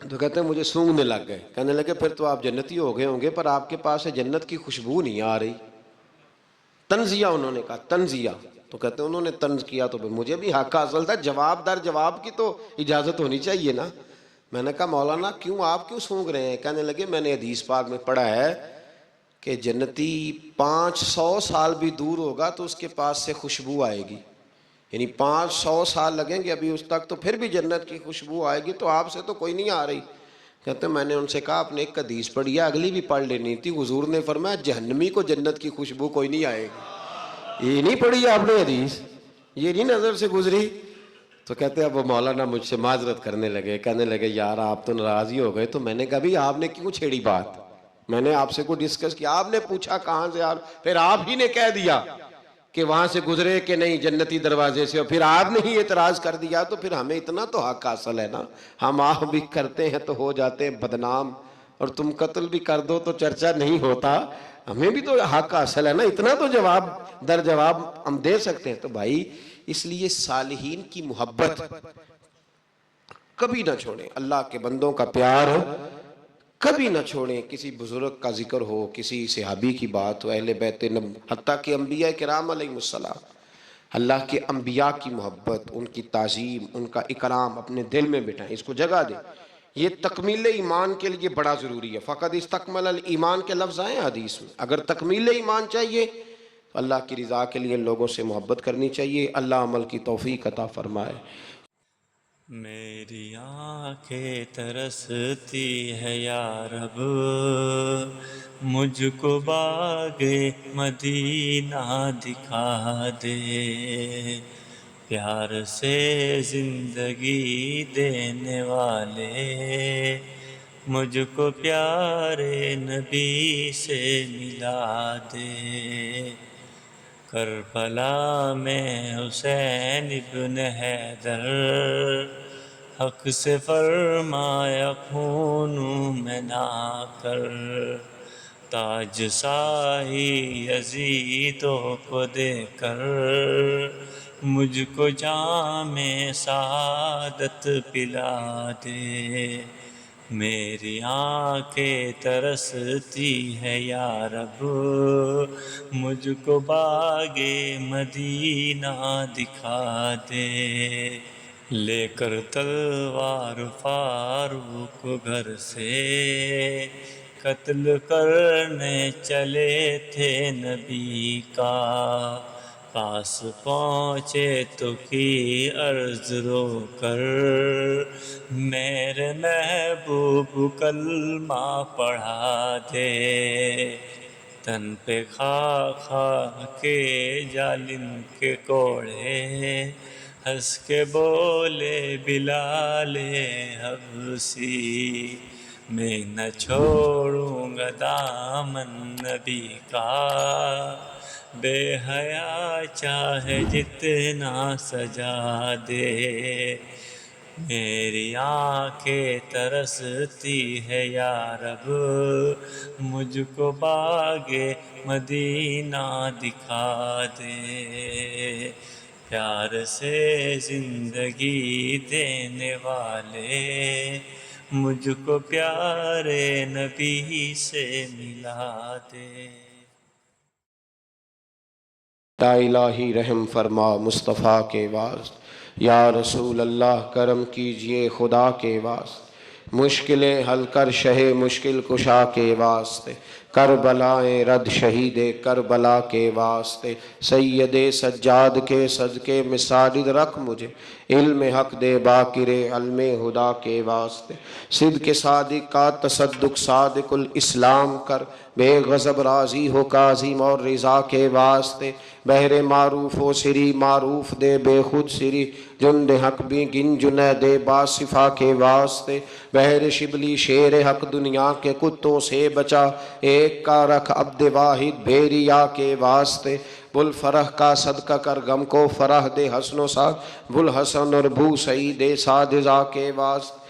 تو کہتے ہیں مجھے سونگنے لگ گئے. کہنے لگے پھر تو آپ جنتی ہو گئے ہوں گے، پر آپ کے پاس سے جنت کی خوشبو نہیں آ رہی. تنزیہ انہوں نے کہا، تنزیہ. تو کہتے ہیں انہوں نے طنز کیا تو مجھے بھی حق حاصل تھا، جواب در جواب کی تو اجازت ہونی چاہیے نا. میں نے کہا مولانا آپ کیوں سونگ رہے ہیں؟ کہنے لگے میں نے حدیث پاک میں پڑھا ہے کہ جنتی 500 سال بھی دور ہوگا تو اس کے پاس سے خوشبو آئے گی، یعنی 500 سال لگیں گے ابھی اس تک، تو پھر بھی جنت کی خوشبو آئے گی، تو آپ سے تو کوئی نہیں آ رہی. کہتے ہیں میں نے ان سے کہا آپ نے ایک حدیث پڑھی ہے، اگلی بھی پڑھ لینی تھی. حضور نے فرمایا جہنمی کو جنت کی خوشبو کوئی نہیں آئے گی. یہ نہیں پڑھی آپ نے حدیث؟ یہ نہیں نظر سے گزری؟ تو کہتے ہیں اب وہ مولانا مجھ سے معذرت کرنے لگے، کہنے لگے یار آپ تو ناراض ہی ہو گئے. تو میں نے کہا بھی آپ نے کیوں چھیڑی بات؟ میں نے آپ سے کوئی ڈسکس کیا؟ آپ نے پوچھا کہاں سے، پھر آپ ہی نے کہہ دیا کہ وہاں سے گزرے کہ نہیں جنتی دروازے سے، اور پھر آپ نے ہی اعتراض کر دیا. تو پھر ہمیں اتنا تو حق حاصل ہے نا، ہم آپ بھی کرتے ہیں تو ہو جاتے ہیں بدنام، اور تم قتل بھی کر دو تو چرچا نہیں ہوتا. ہمیں بھی تو حق حاصل ہے نا، اتنا تو جواب در جواب ہم دے سکتے ہیں. تو بھائی اس لیے صالحین کی محبت کبھی نہ چھوڑیں، اللہ کے بندوں کا پیار کبھی نہ چھوڑیں. کسی بزرگ کا ذکر ہو، کسی صحابی کی بات ہو، اہل بیت حتیٰ کہ انبیاء کرام علیہ السلام، اللہ کے انبیاء کی محبت، ان کی تعظیم، ان کا اکرام اپنے دل میں بٹھائیں، اس کو جگہ دیں. یہ تکمیل ایمان کے لیے بڑا ضروری ہے. فقط استکمل الایمان کے لفظ آئے حدیث میں. اگر تکمیل ایمان چاہیے تو اللہ کی رضا کے لیے لوگوں سے محبت کرنی چاہیے. اللہ عمل کی توفیق عطا فرمائے. میری آنکھیں ترستی ہے یا رب، مجھ کو باغ مدینہ دکھا دے. پیار سے زندگی دینے والے مجھ کو پیارے نبی سے ملا دے. کربلا میں حسین ابن حیدر حق سے فرمایا خون میں نہ کر. تاج شاہی یزیدوں کو دے کر مجھ کو جام سعادت پلا دے. میری آنکھیں ترستی ہے یا رب، مجھ کو باغ مدینہ دکھا دے. لے کر تلوار فاروق گھر سے قتل کرنے چلے تھے نبی کا. پاس پہنچے تو کی عرض رو کر، میرے محبوب کلمہ پڑھا دے. تن پہ کھا کھا کے ظالم کے کوڑے ہنس کے بولے بلال حبشی، میں نہ چھوڑوں گا دامن نبی کا. بے حیا چاہے جتنا سجا دے. میری آنکھیں ترستی ہے یا رب، مجھ کو باغ مدینہ دکھا دے. پیار سے زندگی دینے والے مجھ کو پیارے نبی سے ملا دے. یا الہی رحم فرما مصطفیٰ کے واسطے، یا رسول اللہ کرم کیجئے خدا کے واسطے. مشکلیں حل کر شہ مشکل کشا کے واسطے، کربلائیں رد شہید کربلا کے واسطے، سید سجاد کے صدقے میں ساجد رکھ مجھے، علم حق دے باقر علم ہدا کے واسطے، صدق صادق کا تصدق صادق الاسلام کر، بے غضب راضی ہو کاظم اور رضا کے واسطے، بہر معروف و سری معروف دے بے خود سری، جند حق بھی گن جنید باصفا کے واسطے، بہر شبلی شیر حق دنیا کے کتوں سے بچا، ایک کا رکھ عبد واحد بھیریا کے واسطے، بل فرح کا صدقہ کر غم کو فرح دے حسن و سعد، بل حسن اور بو سعید سعد کے واسطے،